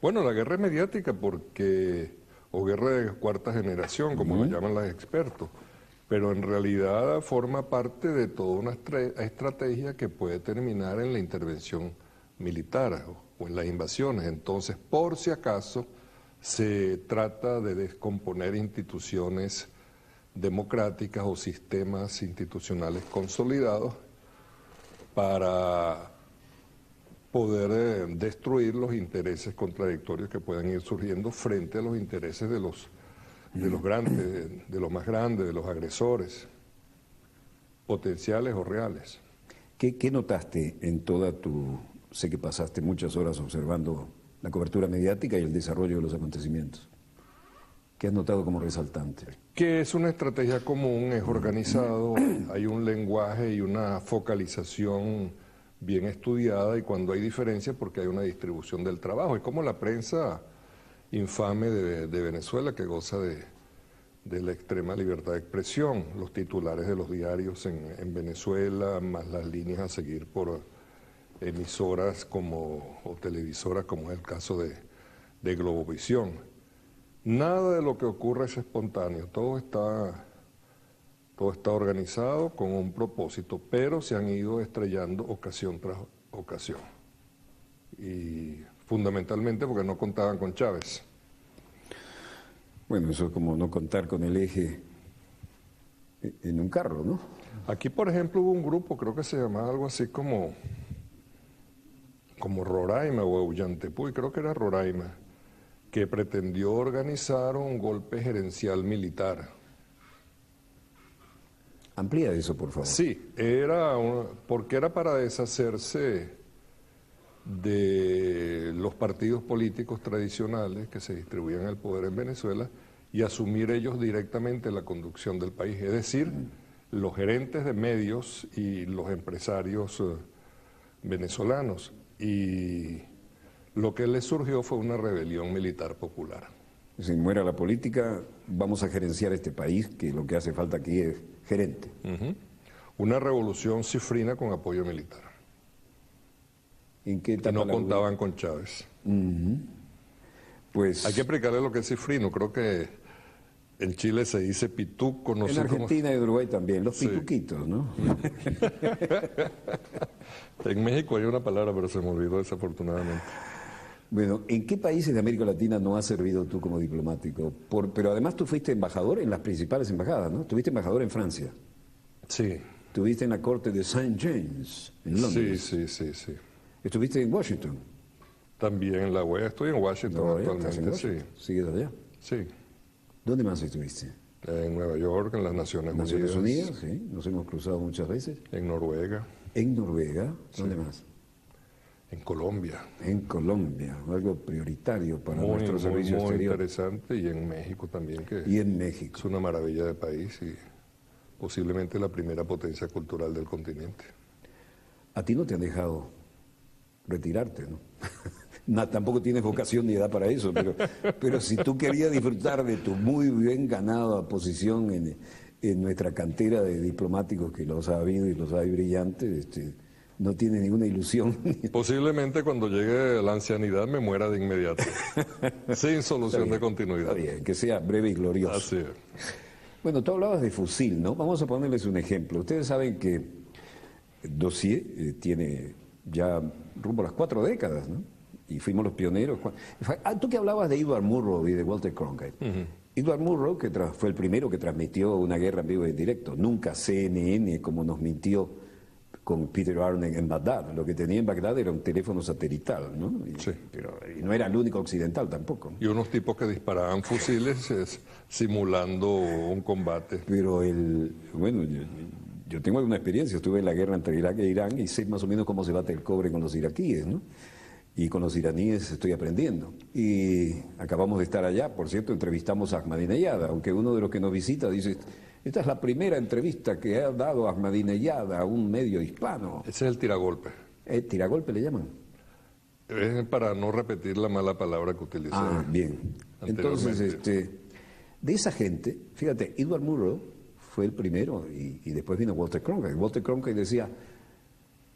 [SPEAKER 8] Bueno, la guerra es mediática o guerra de cuarta generación, como lo llaman los expertos, pero en realidad forma parte de toda una estrategia que puede terminar en la intervención militar o en las invasiones. Entonces, por si acaso, se trata de descomponer instituciones democráticas o sistemas institucionales consolidados para poder destruir los intereses contradictorios que puedan ir surgiendo frente a los intereses de los grandes, de los más grandes, de los agresores, potenciales o reales.
[SPEAKER 7] ¿Qué notaste en toda sé que pasaste muchas horas observando la cobertura mediática y el desarrollo de los acontecimientos. ¿Qué has notado como resaltante?
[SPEAKER 8] Que es una estrategia común, es organizado, hay un lenguaje y una focalización bien estudiada, y cuando hay diferencias porque hay una distribución del trabajo. Es como la prensa infame de Venezuela, que goza de la extrema libertad de expresión, los titulares de los diarios en Venezuela, más las líneas a seguir por emisoras o televisoras, como es el caso de Globovisión. Nada de lo que ocurre es espontáneo, todo está organizado con un propósito, pero se han ido estrellando ocasión tras ocasión. Y fundamentalmente porque no contaban con Chávez.
[SPEAKER 7] Bueno, eso es como no contar con el eje en un carro, ¿no?
[SPEAKER 8] Aquí, por ejemplo, hubo un grupo, creo que se llamaba algo así como Roraima o Ollantaytambo, creo que era Roraima, que pretendió organizar un golpe gerencial militar.
[SPEAKER 7] Amplía eso, por favor.
[SPEAKER 8] Sí, porque era para deshacerse de los partidos políticos tradicionales que se distribuían el poder en Venezuela y asumir ellos directamente la conducción del país, es decir, los gerentes de medios y los empresarios venezolanos. Y lo que les surgió fue una rebelión militar popular.
[SPEAKER 7] Si muera la política, vamos a gerenciar este país, que lo que hace falta aquí es gerente.
[SPEAKER 8] Una revolución cifrina con apoyo militar.
[SPEAKER 7] ¿En qué etapa
[SPEAKER 8] no contaban con Chávez.
[SPEAKER 7] Pues
[SPEAKER 8] hay que explicarle lo que es cifrino. Creo que en Chile se dice pituco. No
[SPEAKER 7] en
[SPEAKER 8] sé
[SPEAKER 7] Argentina y Uruguay también, los pituquitos, ¿no?
[SPEAKER 8] En México hay una palabra, pero se me olvidó desafortunadamente.
[SPEAKER 7] Bueno, ¿en qué países de América Latina no has servido tú como diplomático? Pero además tú fuiste embajador en las principales embajadas, ¿no? Tuviste embajador en Francia.
[SPEAKER 8] Sí.
[SPEAKER 7] Estuviste en la corte de St. James, en Londres.
[SPEAKER 8] Sí.
[SPEAKER 7] ¿Estuviste en Washington?
[SPEAKER 8] También en la OEA. Estoy en Washington actualmente, sí.
[SPEAKER 7] ¿Sigues allá?
[SPEAKER 8] Sí.
[SPEAKER 7] ¿Dónde más estuviste?
[SPEAKER 8] En Nueva York, en las Naciones Unidas.
[SPEAKER 7] Naciones Unidas, sí. Nos hemos cruzado muchas veces.
[SPEAKER 8] En Noruega.
[SPEAKER 7] ¿En Noruega? ¿Dónde más?
[SPEAKER 8] En Colombia.
[SPEAKER 7] En Colombia, algo prioritario para nuestro servicio exterior.
[SPEAKER 8] Muy interesante, y en México también, que
[SPEAKER 7] y en México.
[SPEAKER 8] Es una maravilla de país y posiblemente la primera potencia cultural del continente.
[SPEAKER 7] A ti no te han dejado retirarte, ¿no? Tampoco tienes vocación ni edad para eso, pero si tú querías disfrutar de tu muy bien ganada posición en nuestra cantera de diplomáticos, que los ha habido y los hay brillantes, no tienes ninguna ilusión.
[SPEAKER 8] Posiblemente cuando llegue a la ancianidad me muera de inmediato, sin solución de continuidad.
[SPEAKER 7] Está bien, que sea breve y glorioso.
[SPEAKER 8] Así es.
[SPEAKER 7] Bueno, tú hablabas de fusil, ¿no? Vamos a ponerles un ejemplo. Ustedes saben que Dossier tiene ya rumbo a las 4 décadas, ¿no? Y fuimos los pioneros. Tú que hablabas de Edward Murrow y de Walter Cronkite. Edward Murrow, que fue el primero que transmitió una guerra en vivo y en directo. Nunca CNN, como nos mintió con Peter Arne en Bagdad. Lo que tenía en Bagdad era un teléfono satelital, ¿no? Y no era el único occidental tampoco.
[SPEAKER 8] Y unos tipos que disparaban fusiles simulando un combate.
[SPEAKER 7] Pero bueno, yo tengo alguna experiencia. Estuve en la guerra entre Irak e Irán y sé más o menos cómo se bate el cobre con los iraquíes, ¿no? Y con los iraníes estoy aprendiendo. Y acabamos de estar allá, por cierto, entrevistamos a Ahmadinejad, aunque uno de los que nos visita dice, esta es la primera entrevista que ha dado Ahmadinejad a un medio hispano.
[SPEAKER 8] Ese es el tiragolpe.
[SPEAKER 7] ¿Tiragolpe le llaman?
[SPEAKER 8] Es para no repetir la mala palabra que utilicé.
[SPEAKER 7] Ah, bien. Entonces, de esa gente, fíjate, Edward Murrow fue el primero y después vino Walter Cronkite. Walter Cronkite decía,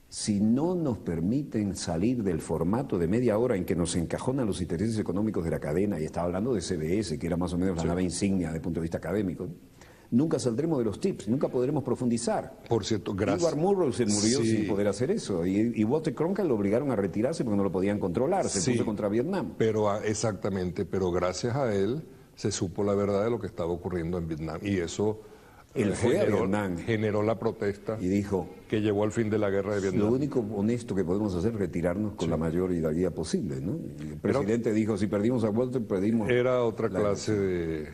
[SPEAKER 7] si no nos permiten salir del formato de media hora en que nos encajonan los intereses económicos de la cadena, y estaba hablando de CBS, que era más o menos la nave insignia desde el punto de vista académico, nunca saldremos de los tips, nunca podremos profundizar.
[SPEAKER 8] Por cierto, gracias.
[SPEAKER 7] Edward Murrow se murió sin poder hacer eso, y Walter Cronkite lo obligaron a retirarse porque no lo podían controlar, se puso contra Vietnam.
[SPEAKER 8] Exactamente, pero gracias a él se supo la verdad de lo que estaba ocurriendo en Vietnam, y eso
[SPEAKER 7] él fue a Vietnam,
[SPEAKER 8] generó la protesta
[SPEAKER 7] y dijo
[SPEAKER 8] que llevó al fin de la guerra de Vietnam.
[SPEAKER 7] Lo único honesto que podemos hacer es retirarnos con la mayor hidalguía posible, ¿no? Y el presidente dijo, si perdimos a Walter, perdimos...
[SPEAKER 8] Era otra clase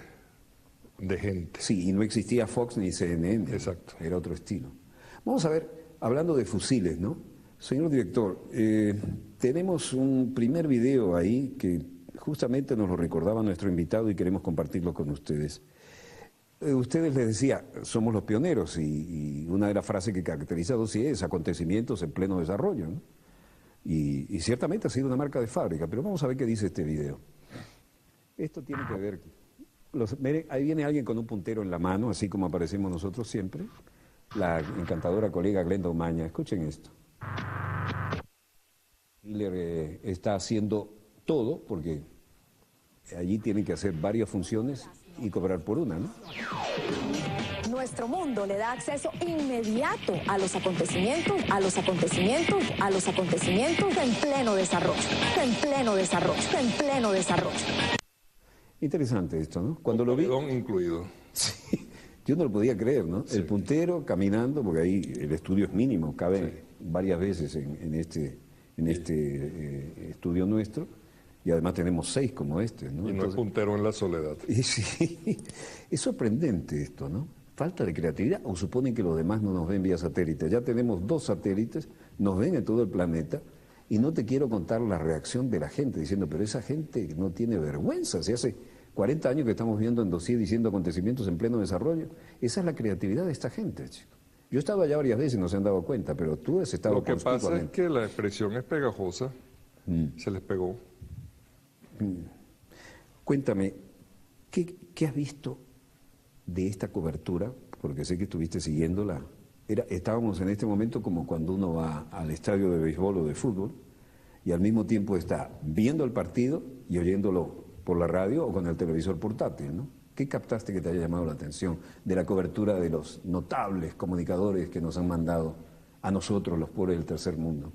[SPEAKER 8] de gente.
[SPEAKER 7] Sí, y no existía Fox ni CNN.
[SPEAKER 8] Exacto.
[SPEAKER 7] Era otro estilo. Vamos a ver, hablando de fusiles, ¿no? Señor director, tenemos un primer video ahí que justamente nos lo recordaba nuestro invitado y queremos compartirlo con ustedes. Ustedes les decía, somos los pioneros y una de las frases que caracteriza a Dossier es acontecimientos en pleno desarrollo, ¿no? Y ciertamente ha sido una marca de fábrica, pero vamos a ver qué dice este video. Esto tiene que ver... miren, ahí viene alguien con un puntero en la mano, así como aparecemos nosotros siempre. La encantadora colega Glenda Umaña. Escuchen esto. Hitler está haciendo todo, porque allí tienen que hacer varias funciones y cobrar por una, ¿no?
[SPEAKER 15] Nuestro mundo le da acceso inmediato a los acontecimientos en pleno desarrollo.
[SPEAKER 7] Interesante esto, ¿no? Cuando lo vi...
[SPEAKER 8] incluido.
[SPEAKER 7] Sí, yo no lo podía creer, ¿no? Sí. El puntero caminando, porque ahí el estudio es mínimo, cabe varias veces en este estudio nuestro, y además tenemos 6 como este, ¿no?
[SPEAKER 8] Y no es puntero en la soledad.
[SPEAKER 7] Y sí, es sorprendente esto, ¿no? Falta de creatividad, o suponen que los demás no nos ven vía satélite. Ya tenemos 2 satélites, nos ven en todo el planeta, y no te quiero contar la reacción de la gente, diciendo, pero esa gente no tiene vergüenza, si hace 40 años que estamos viendo en Dossier diciendo acontecimientos en pleno desarrollo. Esa es la creatividad de esta gente, chicos. Yo he estado allá varias veces y no se han dado cuenta, pero tú has estado...
[SPEAKER 8] Lo que pasa es que la expresión es pegajosa, se les pegó.
[SPEAKER 7] Cuéntame, ¿qué has visto de esta cobertura? Porque sé que estuviste siguiéndola. Estábamos en este momento como cuando uno va al estadio de béisbol o de fútbol y al mismo tiempo está viendo el partido y oyéndolo por la radio o con el televisor portátil, ¿no? ¿Qué captaste que te haya llamado la atención de la cobertura de los notables comunicadores que nos han mandado a nosotros, los pobres del tercer mundo?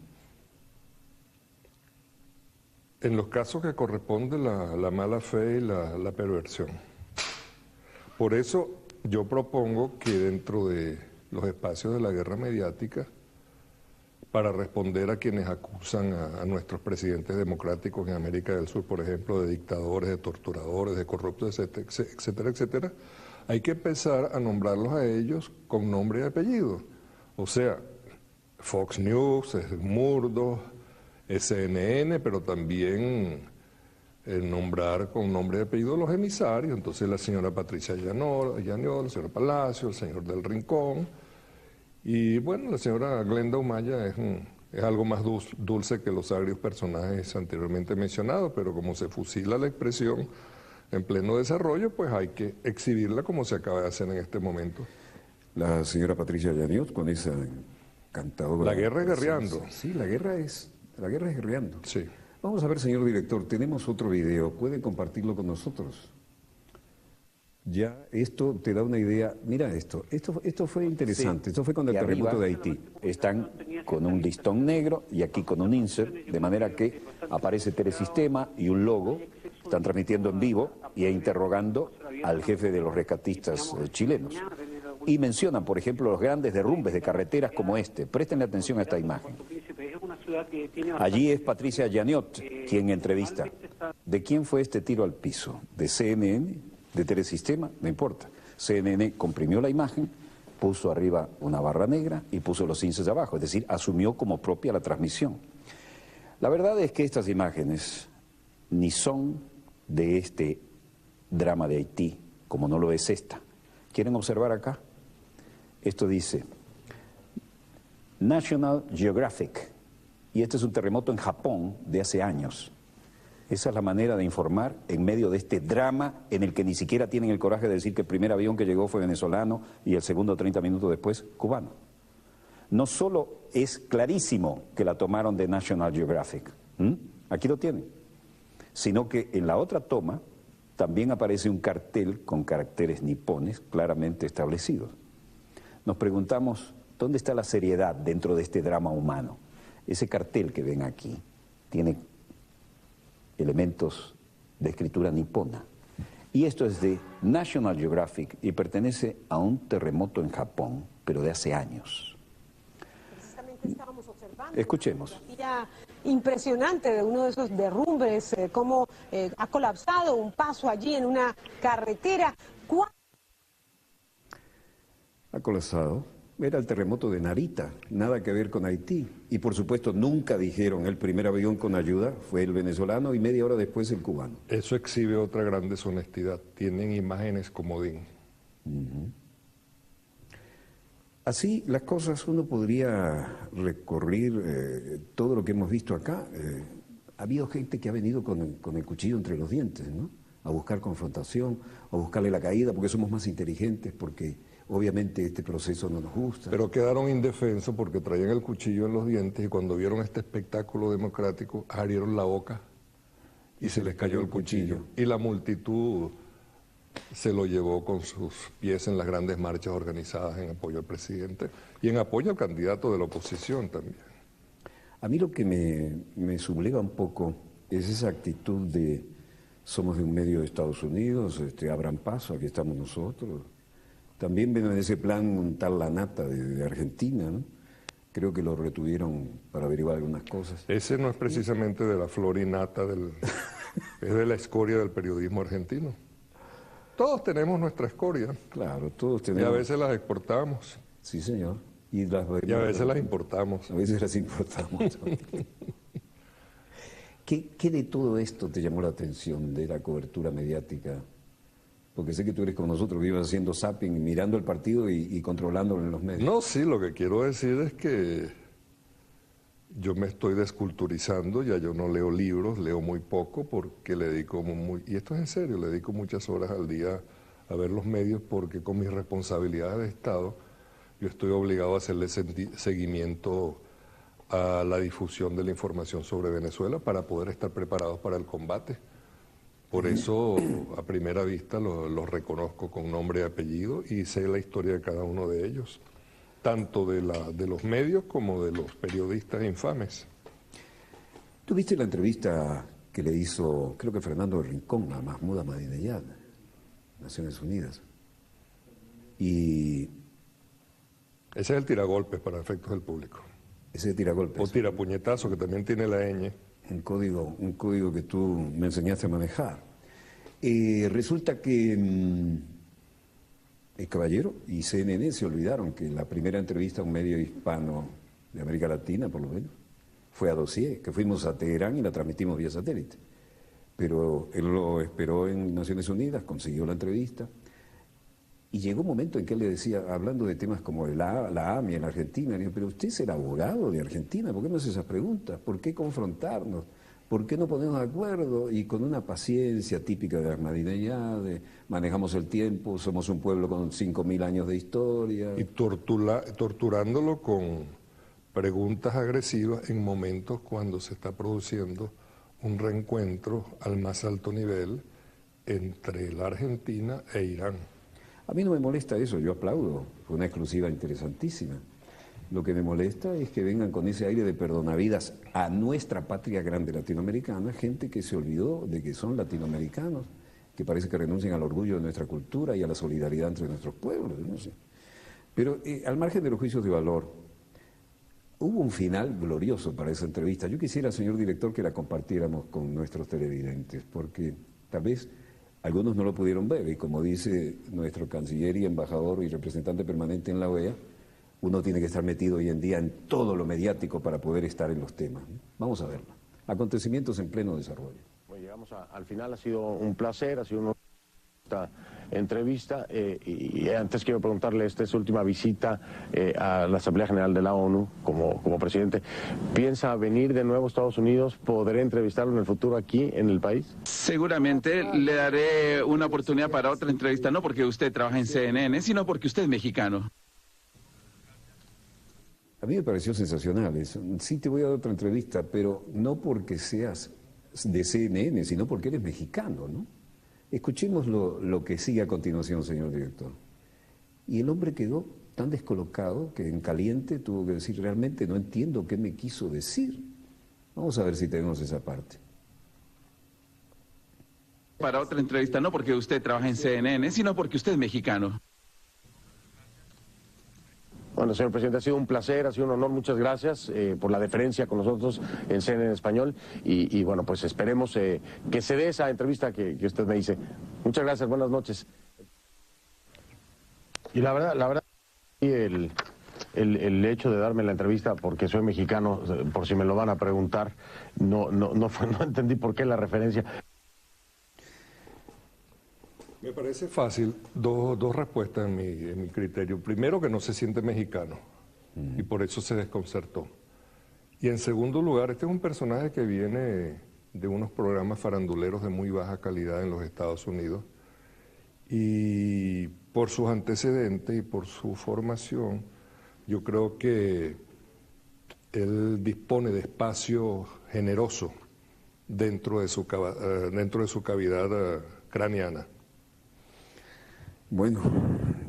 [SPEAKER 8] En los casos que corresponde la mala fe y la perversión. Por eso yo propongo que dentro de los espacios de la guerra mediática, para responder a quienes acusan a nuestros presidentes democráticos en América del Sur, por ejemplo, de dictadores, de torturadores, de corruptos, etcétera, etcétera, hay que empezar a nombrarlos a ellos con nombre y apellido. O sea, Fox News, Murdoch, CNN, pero también nombrar con nombre y apellido los emisarios. Entonces la señora Patricia Llaniol, el señor Palacio, el señor del Rincón. Y bueno, la señora Glenda Umaña es algo más dulce que los agrios personajes anteriormente mencionados, pero como se fusila la expresión en pleno desarrollo, pues hay que exhibirla como se acaba de hacer en este momento.
[SPEAKER 7] La señora Patricia Llaniol con esa encantadora...
[SPEAKER 8] La guerra es guerreando.
[SPEAKER 7] Sí, la guerra es guerreando.
[SPEAKER 8] Sí.
[SPEAKER 7] Vamos a ver, señor director, tenemos otro video, ¿puede compartirlo con nosotros? Ya, esto te da una idea, mira esto fue interesante, esto fue con el terremoto de Haití. Están con un listón negro y aquí con un insert, de manera que aparece Telesistema y un logo, están transmitiendo en vivo y interrogando al jefe de los rescatistas chilenos. Y mencionan, por ejemplo, los grandes derrumbes de carreteras como este. Presten atención a esta imagen. Allí es Patricia Llaniol quien entrevista. ¿De quién fue este tiro al piso? ¿De CNN? ¿De Telesistema? No importa. CNN comprimió la imagen, puso arriba una barra negra y puso los inserts abajo, es decir, asumió como propia la transmisión. La verdad es que estas imágenes ni son de este drama de Haití, como no lo es esta. ¿Quieren observar acá? Esto dice National Geographic, y este es un terremoto en Japón de hace años. Esa es la manera de informar en medio de este drama en el que ni siquiera tienen el coraje de decir que el primer avión que llegó fue venezolano y el segundo 30 minutos después cubano. No solo es clarísimo que la tomaron de National Geographic, aquí lo tienen, sino que en la otra toma también aparece un cartel con caracteres nipones claramente establecidos. Nos preguntamos, ¿dónde está la seriedad dentro de este drama humano? Ese cartel que ven aquí tiene elementos de escritura nipona. Y esto es de National Geographic y pertenece a un terremoto en Japón, pero de hace años.
[SPEAKER 16] Precisamente estábamos observando.
[SPEAKER 7] Escuchemos.
[SPEAKER 16] Impresionante de uno de esos derrumbes, cómo ha colapsado un paso allí en una carretera.
[SPEAKER 7] Ha colapsado. Era el terremoto de Narita, nada que ver con Haití. Y por supuesto nunca dijeron el primer avión con ayuda fue el venezolano y media hora después el cubano.
[SPEAKER 8] Eso exhibe otra gran deshonestidad. Tienen imágenes comodín.
[SPEAKER 7] Así las cosas, uno podría recorrer todo lo que hemos visto acá. Ha habido gente que ha venido con el cuchillo entre los dientes, ¿no? A buscar confrontación, a buscarle la caída, porque somos más inteligentes, porque obviamente este proceso no nos gusta.
[SPEAKER 8] Pero quedaron indefensos porque traían el cuchillo en los dientes y cuando vieron este espectáculo democrático, abrieron la boca y se les cayó el cuchillo. Y la multitud se lo llevó con sus pies en las grandes marchas organizadas en apoyo al presidente y en apoyo al candidato de la oposición también.
[SPEAKER 7] A mí lo que me subleva un poco es esa actitud de somos de un medio de Estados Unidos, abran paso, aquí estamos nosotros. También ven en ese plan un tal Lanata de Argentina, ¿no? Creo que lo retuvieron para averiguar algunas cosas.
[SPEAKER 8] Ese no es precisamente de la flor y nata, es de la escoria del periodismo argentino. Todos tenemos nuestra escoria.
[SPEAKER 7] Claro, todos tenemos.
[SPEAKER 8] Y a veces las exportamos.
[SPEAKER 7] Sí, señor. Y
[SPEAKER 8] a veces las importamos.
[SPEAKER 7] A veces las importamos. ¿Qué de todo esto te llamó la atención de la cobertura mediática? Porque sé que tú eres como nosotros, que ibas haciendo zapping, mirando el partido y controlándolo en los medios.
[SPEAKER 8] No, sí, lo que quiero decir es que yo me estoy desculturizando, ya yo no leo libros, leo muy poco porque le dedico y esto es en serio, le dedico muchas horas al día a ver los medios porque con mis responsabilidades de Estado yo estoy obligado a hacerle seguimiento a la difusión de la información sobre Venezuela para poder estar preparados para el combate. Por eso, a primera vista, los reconozco con nombre y apellido y sé la historia de cada uno de ellos, tanto de los medios como de los periodistas infames.
[SPEAKER 7] ¿Tú viste la entrevista que le hizo, creo que Fernando Rincón, a Mahmoud Ahmadinejad, Naciones Unidas? Y...
[SPEAKER 8] ese es el tiragolpes para efectos del público.
[SPEAKER 7] Ese es tiragolpes.
[SPEAKER 8] O tirapuñetazo, que también tiene la ñ.
[SPEAKER 7] Un código que tú me enseñaste a manejar. Resulta que el Caballero y CNN se olvidaron que la primera entrevista a un medio hispano de América Latina, por lo menos, fue a Dossier, que fuimos a Teherán y la transmitimos vía satélite. Pero él lo esperó en Naciones Unidas, consiguió la entrevista. Y llegó un momento en que él le decía, hablando de temas como la AMIA en Argentina, le dijo, pero usted es el abogado de Argentina, ¿por qué no hace esas preguntas? ¿Por qué confrontarnos? ¿Por qué no ponernos de acuerdo? Y con una paciencia típica de Ahmadinejad, manejamos el tiempo, somos un pueblo con 5.000 años de historia.
[SPEAKER 8] Y torturándolo con preguntas agresivas en momentos cuando se está produciendo un reencuentro al más alto nivel entre la Argentina e Irán.
[SPEAKER 7] A mí no me molesta eso, yo aplaudo, fue una exclusiva interesantísima. Lo que me molesta es que vengan con ese aire de perdonavidas a nuestra patria grande latinoamericana, gente que se olvidó de que son latinoamericanos, que parece que renuncian al orgullo de nuestra cultura y a la solidaridad entre nuestros pueblos, no sé. Pero al margen de los juicios de valor, hubo un final glorioso para esa entrevista. Yo quisiera, señor director, que la compartiéramos con nuestros televidentes, porque tal vez algunos no lo pudieron ver, y como dice nuestro canciller y embajador y representante permanente en la OEA, uno tiene que estar metido hoy en día en todo lo mediático para poder estar en los temas. Vamos a verlo. Acontecimientos en pleno desarrollo.
[SPEAKER 17] Bueno, llegamos al final, ha sido un placer, ha sido esta entrevista y antes quiero preguntarle, esta es su última visita a la Asamblea General de la ONU como presidente. ¿Piensa venir de nuevo a Estados Unidos? ¿Podré entrevistarlo en el futuro aquí en el país?
[SPEAKER 2] Seguramente le daré una oportunidad para otra entrevista, no porque usted trabaja en CNN, sino porque usted es mexicano.
[SPEAKER 7] A mí me pareció sensacional eso. Sí te voy a dar otra entrevista, pero no porque seas de CNN, sino porque eres mexicano, ¿no? Escuchemos lo que sigue a continuación, señor director. Y el hombre quedó tan descolocado que en caliente tuvo que decir, realmente no entiendo qué me quiso decir. Vamos a ver si tenemos esa parte.
[SPEAKER 2] Para otra entrevista, no porque usted trabaja en CNN, sino porque usted es mexicano.
[SPEAKER 17] Bueno, señor presidente, ha sido un placer, ha sido un honor, muchas gracias por la deferencia con nosotros en CNN en Español y bueno, pues esperemos que se dé esa entrevista que usted me dice. Muchas gracias, buenas noches. Y la verdad, el hecho de darme la entrevista porque soy mexicano, por si me lo van a preguntar, no entendí por qué la referencia.
[SPEAKER 8] Me parece fácil, dos respuestas en mi criterio. Primero, que no se siente mexicano y por eso se desconcertó. Y en segundo lugar, este es un personaje que viene de unos programas faranduleros de muy baja calidad en los Estados Unidos y por sus antecedentes y por su formación, yo creo que él dispone de espacio generoso dentro de su cavidad craneana.
[SPEAKER 7] Bueno,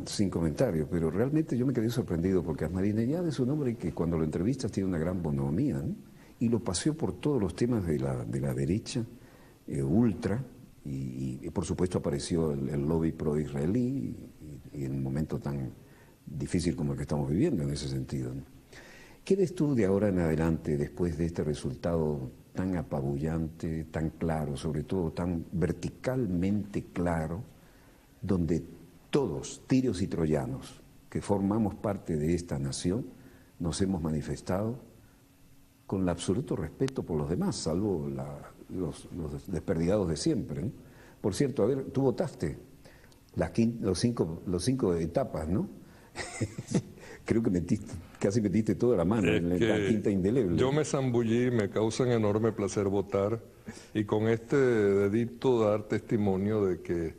[SPEAKER 7] sin comentario, pero realmente yo me quedé sorprendido porque Ahmadinejad es un hombre que cuando lo entrevistas tiene una gran bonomía, ¿no? Y lo paseó por todos los temas de la derecha, ultra, y por supuesto apareció el lobby pro-israelí y en un momento tan difícil como el que estamos viviendo en ese sentido, ¿no? ¿Qué ves tú de ahora en adelante después de este resultado tan apabullante, tan claro, sobre todo tan verticalmente claro, donde todos, tirios y troyanos, que formamos parte de esta nación, nos hemos manifestado con el absoluto respeto por los demás, salvo los desperdigados de siempre, ¿no? Por cierto, a ver, tú votaste los cinco etapas, ¿no? Creo que casi metiste toda la mano en la tinta indeleble.
[SPEAKER 8] Yo me zambullí, me causa un enorme placer votar y con este dedito dar testimonio de que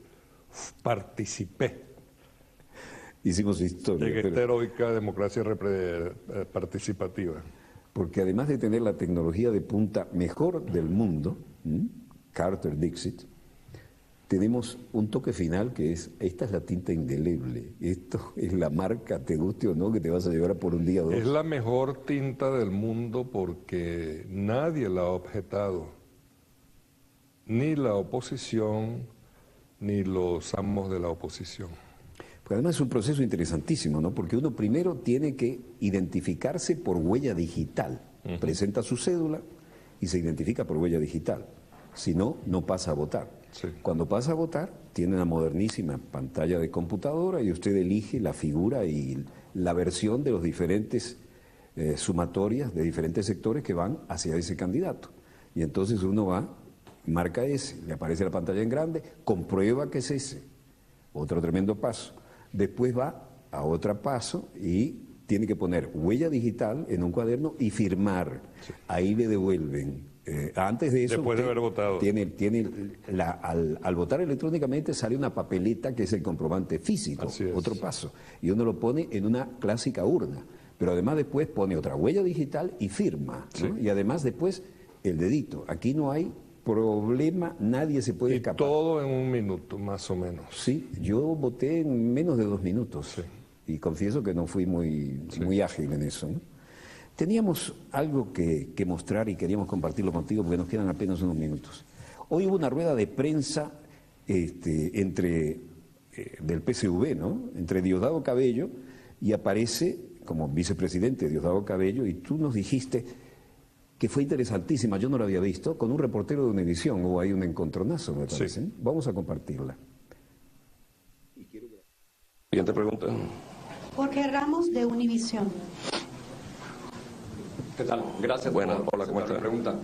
[SPEAKER 8] participé.
[SPEAKER 7] Hicimos historia.
[SPEAKER 8] En esta heroica democracia participativa.
[SPEAKER 7] Porque además de tener la tecnología de punta mejor del mundo, Carter Dixit, tenemos un toque final que es, esta es la tinta indeleble, esto es la marca, te guste o no, que te vas a llevar por un día o dos.
[SPEAKER 8] Es la mejor tinta del mundo porque nadie la ha objetado, ni la oposición, ni los amos de la oposición.
[SPEAKER 7] Pues además es un proceso interesantísimo, ¿no? Porque uno primero tiene que identificarse por huella digital. Presenta su cédula y se identifica por huella digital. Si no, no pasa a votar.
[SPEAKER 8] Sí.
[SPEAKER 7] Cuando pasa a votar, tiene una modernísima pantalla de computadora y usted elige la figura y la versión de los diferentes sumatorias de diferentes sectores que van hacia ese candidato. Y entonces uno va, marca ese, le aparece la pantalla en grande, comprueba que es ese. Otro tremendo paso. Después va a otro paso y tiene que poner huella digital en un cuaderno y firmar. Sí. Ahí le devuelven. Antes de eso,
[SPEAKER 8] después de haber votado.
[SPEAKER 7] Al votar electrónicamente sale una papeleta que es el comprobante físico, otro paso. Y uno lo pone en una clásica urna. Pero además después pone otra huella digital y firma, ¿no? Sí. Y además después el dedito. Aquí no hay problema, nadie se puede escapar.
[SPEAKER 8] Todo en un minuto, más o menos.
[SPEAKER 7] Sí, yo voté en menos de 2 minutos. Sí. Y confieso que no fui muy ágil en eso, ¿no? Teníamos algo que mostrar y queríamos compartirlo contigo porque nos quedan apenas unos minutos. Hoy hubo una rueda de prensa del PSV, ¿no? Entre Diosdado Cabello y aparece como vicepresidente Diosdado Cabello y tú nos dijiste que fue interesantísima, yo no la había visto, con un reportero de Univisión, hubo ahí un encontronazo, me parece. Sí. Vamos a compartirla.
[SPEAKER 18] Siguiente pregunta.
[SPEAKER 19] Jorge Ramos, de Univisión.
[SPEAKER 18] ¿Qué tal? Gracias.
[SPEAKER 20] Bueno,
[SPEAKER 18] hola, ¿cómo está?
[SPEAKER 20] Pregunta.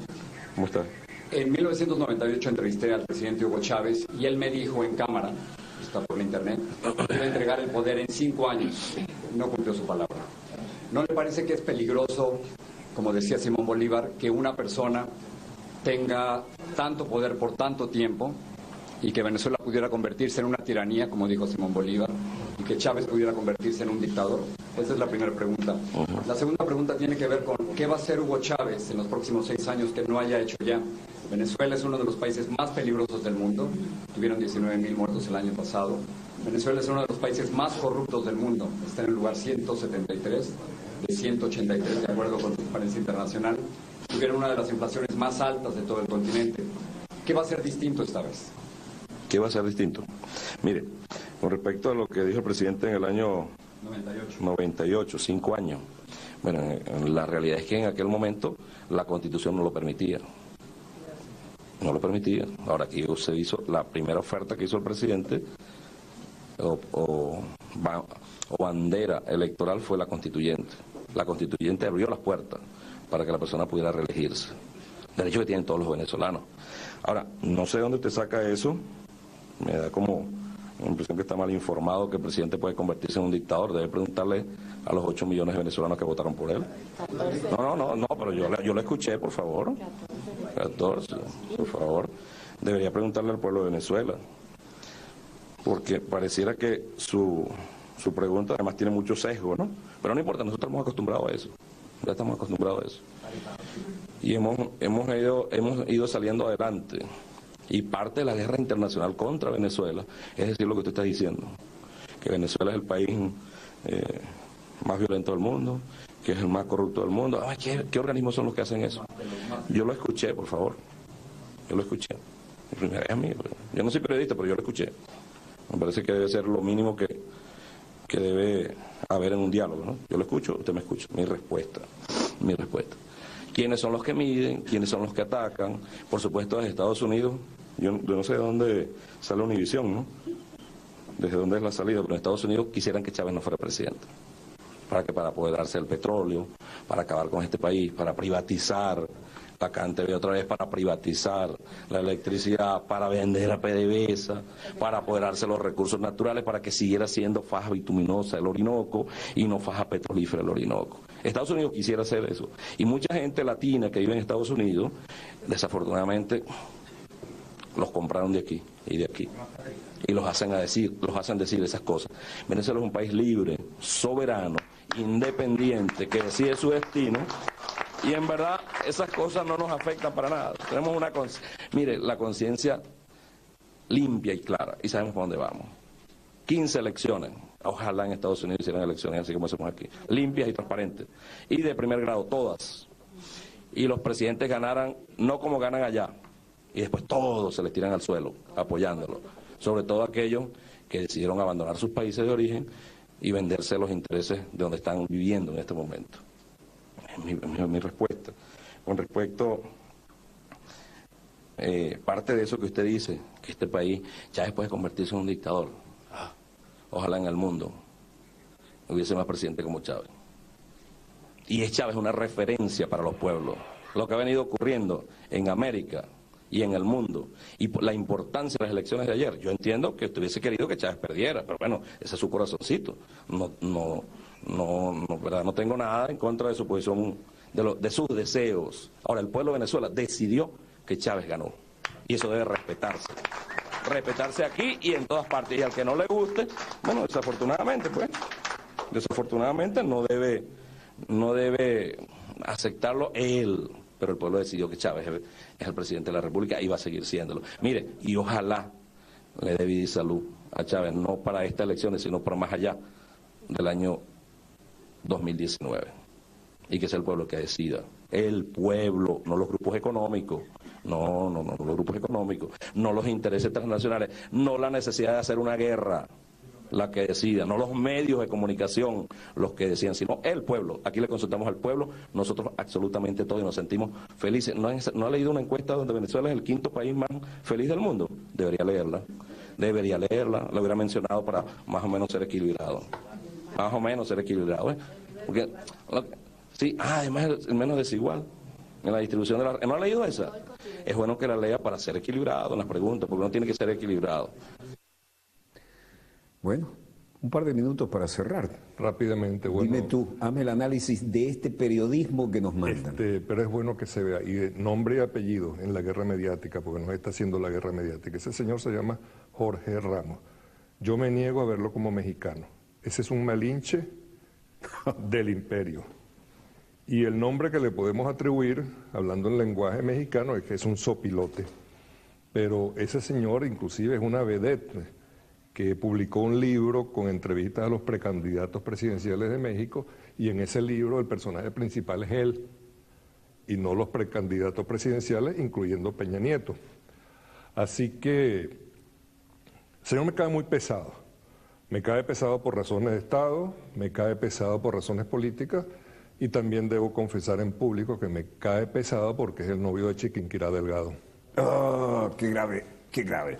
[SPEAKER 18] ¿Cómo está?
[SPEAKER 20] En 1998 entrevisté al presidente Hugo Chávez y él me dijo en cámara, está por la internet, que iba a entregar el poder en 5 años. No cumplió su palabra. ¿No le parece que es peligroso, como decía Simón Bolívar, que una persona tenga tanto poder por tanto tiempo y que Venezuela pudiera convertirse en una tiranía, como dijo Simón Bolívar, y que Chávez pudiera convertirse en un dictador? Esa es la primera pregunta. La segunda pregunta tiene que ver con qué va a hacer Hugo Chávez en los próximos 6 años que no haya hecho ya. Venezuela es uno de los países más peligrosos del mundo. Tuvieron 19.000 muertos el año pasado. Venezuela es uno de los países más corruptos del mundo. Está en el lugar 173 de 183, de acuerdo con Transparencia Internacional. Tuvieron una de las inflaciones más altas de todo el continente. ¿Qué va a ser distinto esta vez?
[SPEAKER 18] ¿Qué va a ser distinto? Mire, con respecto a lo que dijo el presidente en el año 98, 5 años. Bueno, la realidad es que en aquel momento la Constitución no lo permitía. No lo permitía. Ahora aquí se hizo la primera oferta que hizo el presidente, bandera electoral fue la constituyente. La constituyente abrió las puertas para que la persona pudiera reelegirse. Derecho que tienen todos los venezolanos. Ahora, no sé de dónde te saca eso, me da como la impresión que está mal informado, que el presidente puede convertirse en un dictador. Debe preguntarle a los 8 millones de venezolanos que votaron por él. No, pero yo lo escuché, por favor. 14, por favor. Debería preguntarle al pueblo de Venezuela, porque pareciera que su pregunta además tiene mucho sesgo, ¿no? Pero no importa, nosotros estamos acostumbrados a eso. Ya estamos acostumbrados a eso. Y hemos ido saliendo adelante. Y parte de la guerra internacional contra Venezuela es decir lo que usted está diciendo, que Venezuela es el país más violento del mundo, que es el más corrupto del mundo. ¿Qué organismos son los que hacen eso? Yo lo escuché, por favor. Yo lo escuché. Primera vez a mí. Yo no soy periodista, pero yo lo escuché. Me parece que debe ser lo mínimo que debe haber en un diálogo, ¿no? Yo lo escucho, usted me escucha. Mi respuesta. ¿Quiénes son los que miden? ¿Quiénes son los que atacan? Por supuesto, desde Estados Unidos, yo no sé de dónde sale Univisión, ¿no? Desde dónde es la salida, pero en Estados Unidos quisieran que Chávez no fuera presidente. Para apoderarse del petróleo, para acabar con este país, para privatizar la CanTV otra vez, para privatizar la electricidad, para vender a PDVSA, para apoderarse de los recursos naturales, para que siguiera siendo faja bituminosa el Orinoco y no faja petrolífera el Orinoco. Estados Unidos quisiera hacer eso. Y mucha gente latina que vive en Estados Unidos, desafortunadamente, los compraron de aquí y de aquí. Y los hacen decir esas cosas. Venezuela es un país libre, soberano, independiente, que decide su destino. Y en verdad esas cosas no nos afectan para nada. Tenemos la conciencia limpia y clara y sabemos para dónde vamos. 15 elecciones, ojalá en Estados Unidos hicieran elecciones así como hacemos aquí, limpias y transparentes. Y de primer grado, todas. Y los presidentes ganaran, no como ganan allá. Y después todos se les tiran al suelo, apoyándolo. Sobre todo aquellos que decidieron abandonar sus países de origen y venderse los intereses de donde están viviendo en este momento. Mi respuesta. Con respecto, parte de eso que usted dice, que este país Chávez puede convertirse en un dictador. Ojalá en el mundo hubiese más presidente como Chávez. Y es Chávez una referencia para los pueblos. Lo que ha venido ocurriendo en América y en el mundo, y la importancia de las elecciones de ayer. Yo entiendo que usted hubiese querido que Chávez perdiera, pero bueno, ese es su corazoncito. ¿Verdad? No tengo nada en contra de su posición, de sus deseos. Ahora, el pueblo de Venezuela decidió que Chávez ganó, y eso debe respetarse. Respetarse aquí y en todas partes. Y al que no le guste, bueno, desafortunadamente no debe aceptarlo él. Pero el pueblo decidió que Chávez es el presidente de la República y va a seguir siéndolo. Mire, y ojalá le dé vida y salud a Chávez, no para estas elecciones, sino para más allá del año 2019. Y que sea el pueblo que decida. El pueblo, no los grupos económicos. No los grupos económicos. No los intereses transnacionales. No la necesidad de hacer una guerra. La que decida, no los medios de comunicación los que decían, sino el pueblo. Aquí le consultamos al pueblo, nosotros absolutamente todos y nos sentimos felices. ¿No ha leído una encuesta donde Venezuela es el 5º país más feliz del mundo? Debería leerla, la hubiera mencionado para más o menos ser equilibrado. ¿Eh? Porque, sí, además es menos desigual en la distribución de la... ¿No ha leído esa? Es bueno que la lea para ser equilibrado en las preguntas, porque uno tiene que ser equilibrado.
[SPEAKER 7] Bueno, un par de minutos para cerrar.
[SPEAKER 8] Rápidamente, bueno.
[SPEAKER 7] Dime tú, hazme el análisis de este periodismo que nos mandan.
[SPEAKER 8] Pero es bueno que se vea, y de nombre y apellido en la guerra mediática, porque nos está haciendo la guerra mediática. Ese señor se llama Jorge Ramos. Yo me niego a verlo como mexicano. Ese es un malinche del imperio. Y el nombre que le podemos atribuir, hablando en lenguaje mexicano, es que es un sopilote. Pero ese señor inclusive es una vedette, que publicó un libro con entrevistas a los precandidatos presidenciales de México, y en ese libro el personaje principal es él, y no los precandidatos presidenciales, incluyendo Peña Nieto. Así que el señor me cae muy pesado. Me cae pesado por razones de Estado, me cae pesado por razones políticas, y también debo confesar en público que me cae pesado porque es el novio de Chiquinquirá Delgado.
[SPEAKER 7] ¡Oh, qué grave, qué grave!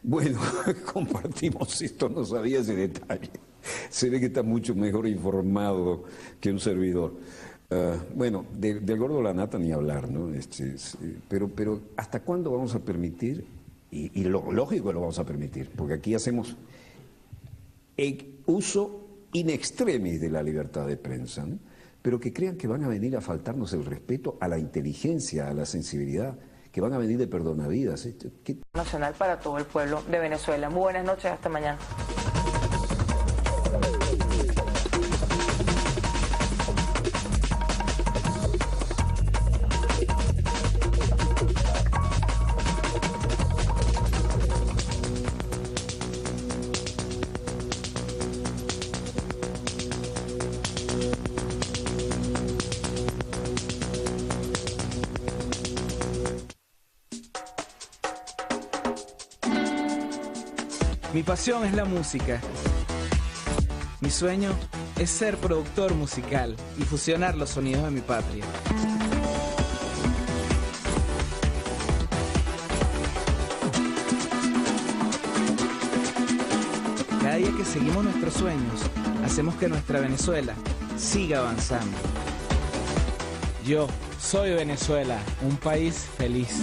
[SPEAKER 7] Bueno, compartimos esto, no sabía ese detalle. Se ve que está mucho mejor informado que un servidor. Bueno, del gordo la nata ni hablar, ¿no? Pero ¿hasta cuándo vamos a permitir? Y lo lógico que lo vamos a permitir, porque aquí hacemos uso in extremis de la libertad de prensa, ¿no? Pero que crean que van a venir a faltarnos el respeto a la inteligencia, a la sensibilidad, que van a venir de perdonavidas.
[SPEAKER 1] Nacional para todo el pueblo de Venezuela. Muy buenas noches, hasta mañana.
[SPEAKER 2] Mi pasión es la música. Mi sueño es ser productor musical y fusionar los sonidos de mi patria. Cada día que seguimos nuestros sueños, hacemos que nuestra Venezuela siga avanzando. Yo soy Venezuela, un país feliz.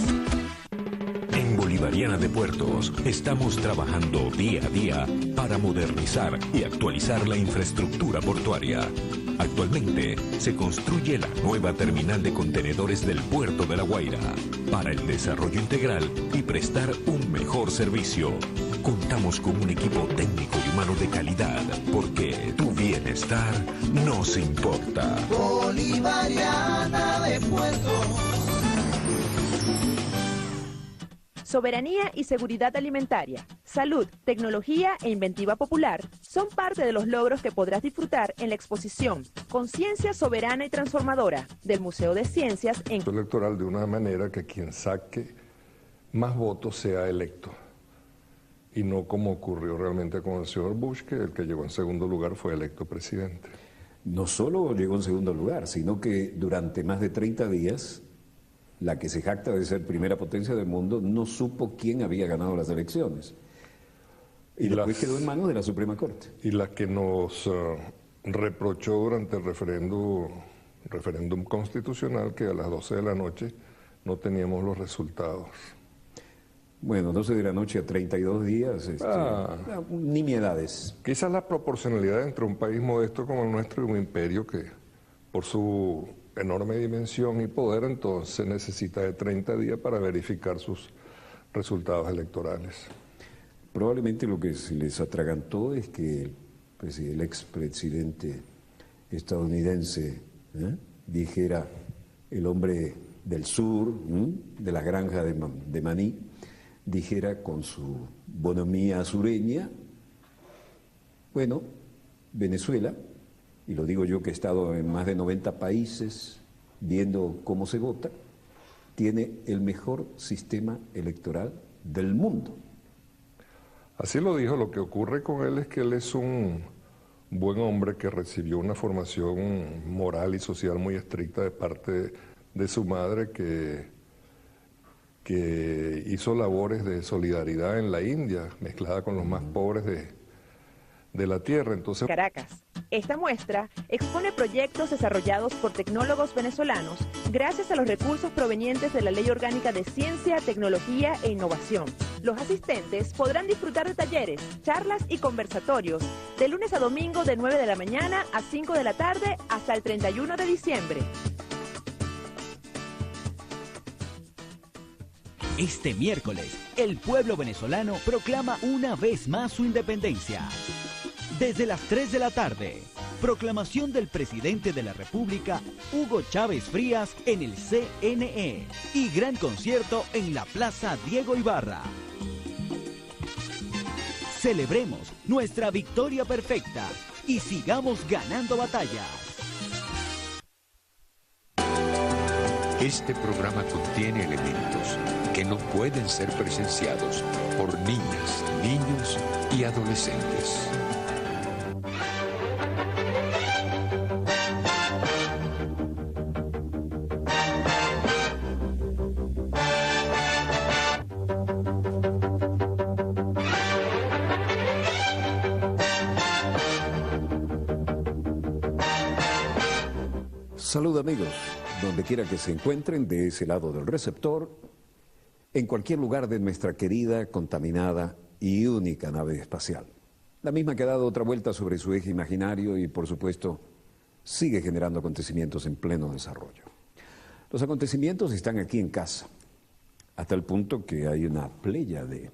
[SPEAKER 3] En Bolivariana de Puertos estamos trabajando día a día para modernizar y actualizar la infraestructura portuaria. Actualmente se construye la nueva terminal de contenedores del puerto de La Guaira para el desarrollo integral y prestar un mejor servicio. Contamos con un equipo técnico y humano de calidad porque tu bienestar nos importa.
[SPEAKER 15] Bolivariana de Puertos.
[SPEAKER 5] Soberanía y seguridad alimentaria, salud, tecnología e inventiva popular son parte de los logros que podrás disfrutar en la exposición Conciencia Soberana y Transformadora del Museo de Ciencias en
[SPEAKER 8] electoral, de una manera que quien saque más votos sea electo. Y no como ocurrió realmente con el señor Bush, que el que llegó en segundo lugar fue electo presidente.
[SPEAKER 7] No solo llegó en segundo lugar, sino que durante más de 30 días... la que se jacta de ser primera potencia del mundo, no supo quién había ganado las elecciones. Y después quedó en manos de la Suprema Corte.
[SPEAKER 8] Y la que nos reprochó durante el referéndum constitucional que a las 12 de la noche no teníamos los resultados.
[SPEAKER 7] Bueno, 12 de la noche a 32 días, nimiedades.
[SPEAKER 8] Quizás la proporcionalidad entre un país modesto como el nuestro y un imperio que, por su enorme dimensión y poder, entonces necesita de 30 días para verificar sus resultados electorales.
[SPEAKER 7] Probablemente lo que se les atragantó es que el expresidente estadounidense dijera, el hombre del sur, de la granja de maní, dijera con su bonomía sureña, bueno, Venezuela, y lo digo yo que he estado en más de 90 países viendo cómo se vota, tiene el mejor sistema electoral del mundo.
[SPEAKER 8] Así lo dijo. Lo que ocurre con él es que él es un buen hombre que recibió una formación moral y social muy estricta de parte de su madre, que hizo labores de solidaridad en la India, mezclada con los más pobres de la tierra. Entonces,
[SPEAKER 5] Caracas. Esta muestra expone proyectos desarrollados por tecnólogos venezolanos gracias a los recursos provenientes de la Ley Orgánica de Ciencia, Tecnología e Innovación. Los asistentes podrán disfrutar de talleres, charlas y conversatorios de lunes a domingo de 9 de la mañana a 5 de la tarde hasta el 31 de diciembre.
[SPEAKER 6] Este miércoles, el pueblo venezolano proclama una vez más su independencia. Desde las 3 de la tarde, proclamación del presidente de la República, Hugo Chávez Frías, en el CNE y gran concierto en la Plaza Diego Ibarra. Celebremos nuestra victoria perfecta y sigamos ganando batallas.
[SPEAKER 3] Este programa contiene elementos que no pueden ser presenciados por niñas, niños y adolescentes.
[SPEAKER 7] Salud amigos, donde quiera que se encuentren de ese lado del receptor, en cualquier lugar de nuestra querida, contaminada y única nave espacial. La misma que ha dado otra vuelta sobre su eje imaginario y por supuesto sigue generando acontecimientos en pleno desarrollo. Los acontecimientos están aquí en casa, hasta el punto que hay una playa de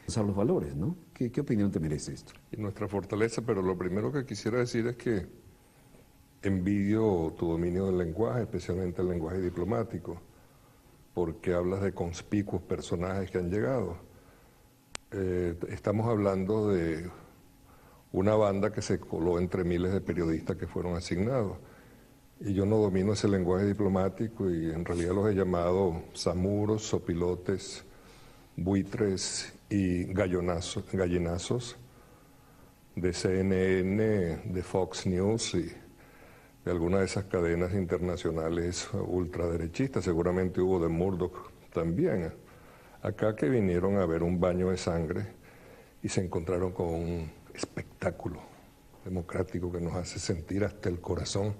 [SPEAKER 7] los valores, ¿no? ¿Qué opinión te merece esto?
[SPEAKER 8] Y nuestra fortaleza, pero lo primero que quisiera decir es que envidio tu dominio del lenguaje, especialmente el lenguaje diplomático, porque hablas de conspicuos personajes que han llegado. Estamos hablando de una banda que se coló entre miles de periodistas que fueron asignados. Y yo no domino ese lenguaje diplomático y en realidad los he llamado zamuros, sopilotes, buitres y gallinazos de CNN, de Fox News y de algunas de esas cadenas internacionales ultraderechistas. Seguramente hubo de Murdoch también. Acá que vinieron a ver un baño de sangre y se encontraron con un espectáculo democrático que nos hace sentir hasta el corazón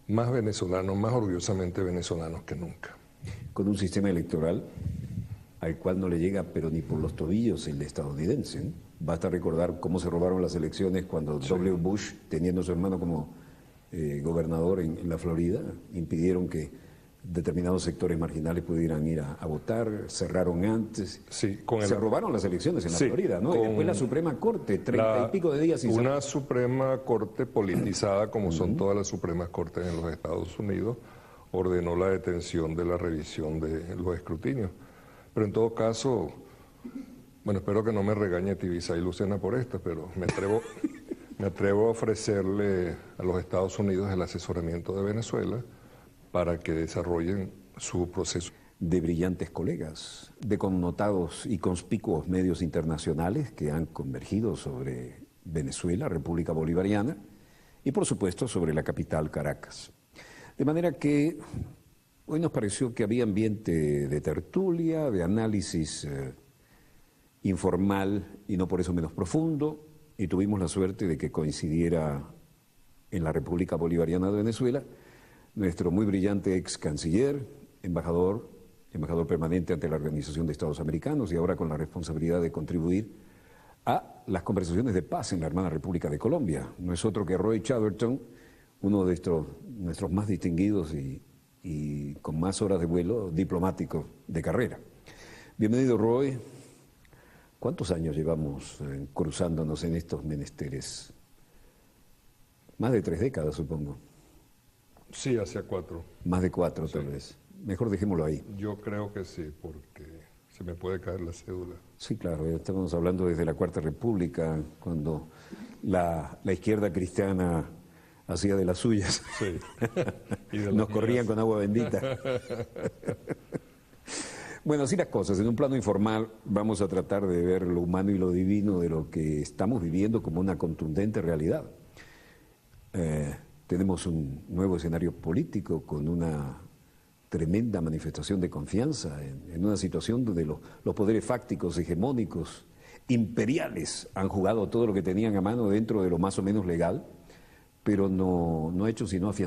[SPEAKER 8] más venezolanos, más orgullosamente venezolanos que nunca.
[SPEAKER 7] Con un sistema electoral al cual no le llega pero ni por los tobillos el estadounidense, ¿eh? Basta recordar cómo se robaron las elecciones cuando W. Bush, teniendo a su hermano como gobernador en la Florida, impidieron que determinados sectores marginales pudieran ir a votar, cerraron antes,
[SPEAKER 8] se
[SPEAKER 7] robaron las elecciones en la Florida, ¿no? Y después la Suprema Corte, 30 y pico de días sin
[SPEAKER 8] una Suprema Corte politizada, como son todas las Supremas Cortes en los Estados Unidos, ordenó la detención de la revisión de los escrutinios. Pero en todo caso, bueno, espero que no me regañe Tibisa y Lucena por esto, pero me atrevo a ofrecerle a los Estados Unidos el asesoramiento de Venezuela para que desarrollen su proceso.
[SPEAKER 7] De brillantes colegas, de connotados y conspicuos medios internacionales que han convergido sobre Venezuela, República Bolivariana, y por supuesto sobre la capital Caracas. De manera que hoy nos pareció que había ambiente de tertulia, de análisis informal y no por eso menos profundo, y tuvimos la suerte de que coincidiera en la República Bolivariana de Venezuela nuestro muy brillante ex canciller, embajador permanente ante la Organización de Estados Americanos y ahora con la responsabilidad de contribuir a las conversaciones de paz en la hermana República de Colombia. No es otro que Roy Chatterton, uno de nuestros más distinguidos y con más horas de vuelo diplomático de carrera. Bienvenido, Roy. ¿Cuántos años llevamos cruzándonos en estos menesteres? Más de 3 décadas, supongo.
[SPEAKER 8] Sí, hacia 4.
[SPEAKER 7] Más de 4, sí. Tal vez. Mejor dejémoslo ahí.
[SPEAKER 8] Yo creo que sí, porque se me puede caer la cédula. Sí,
[SPEAKER 7] claro, estamos hablando desde la Cuarta República, cuando la izquierda cristiana hacía de las suyas.
[SPEAKER 8] Sí.
[SPEAKER 7] Y nos corrían con agua bendita. Bueno, así las cosas. En un plano informal vamos a tratar de ver lo humano y lo divino de lo que estamos viviendo como una contundente realidad. Tenemos un nuevo escenario político con una tremenda manifestación de confianza en una situación donde los poderes fácticos, hegemónicos, imperiales han jugado todo lo que tenían a mano dentro de lo más o menos legal, pero no ha hecho sino afianzar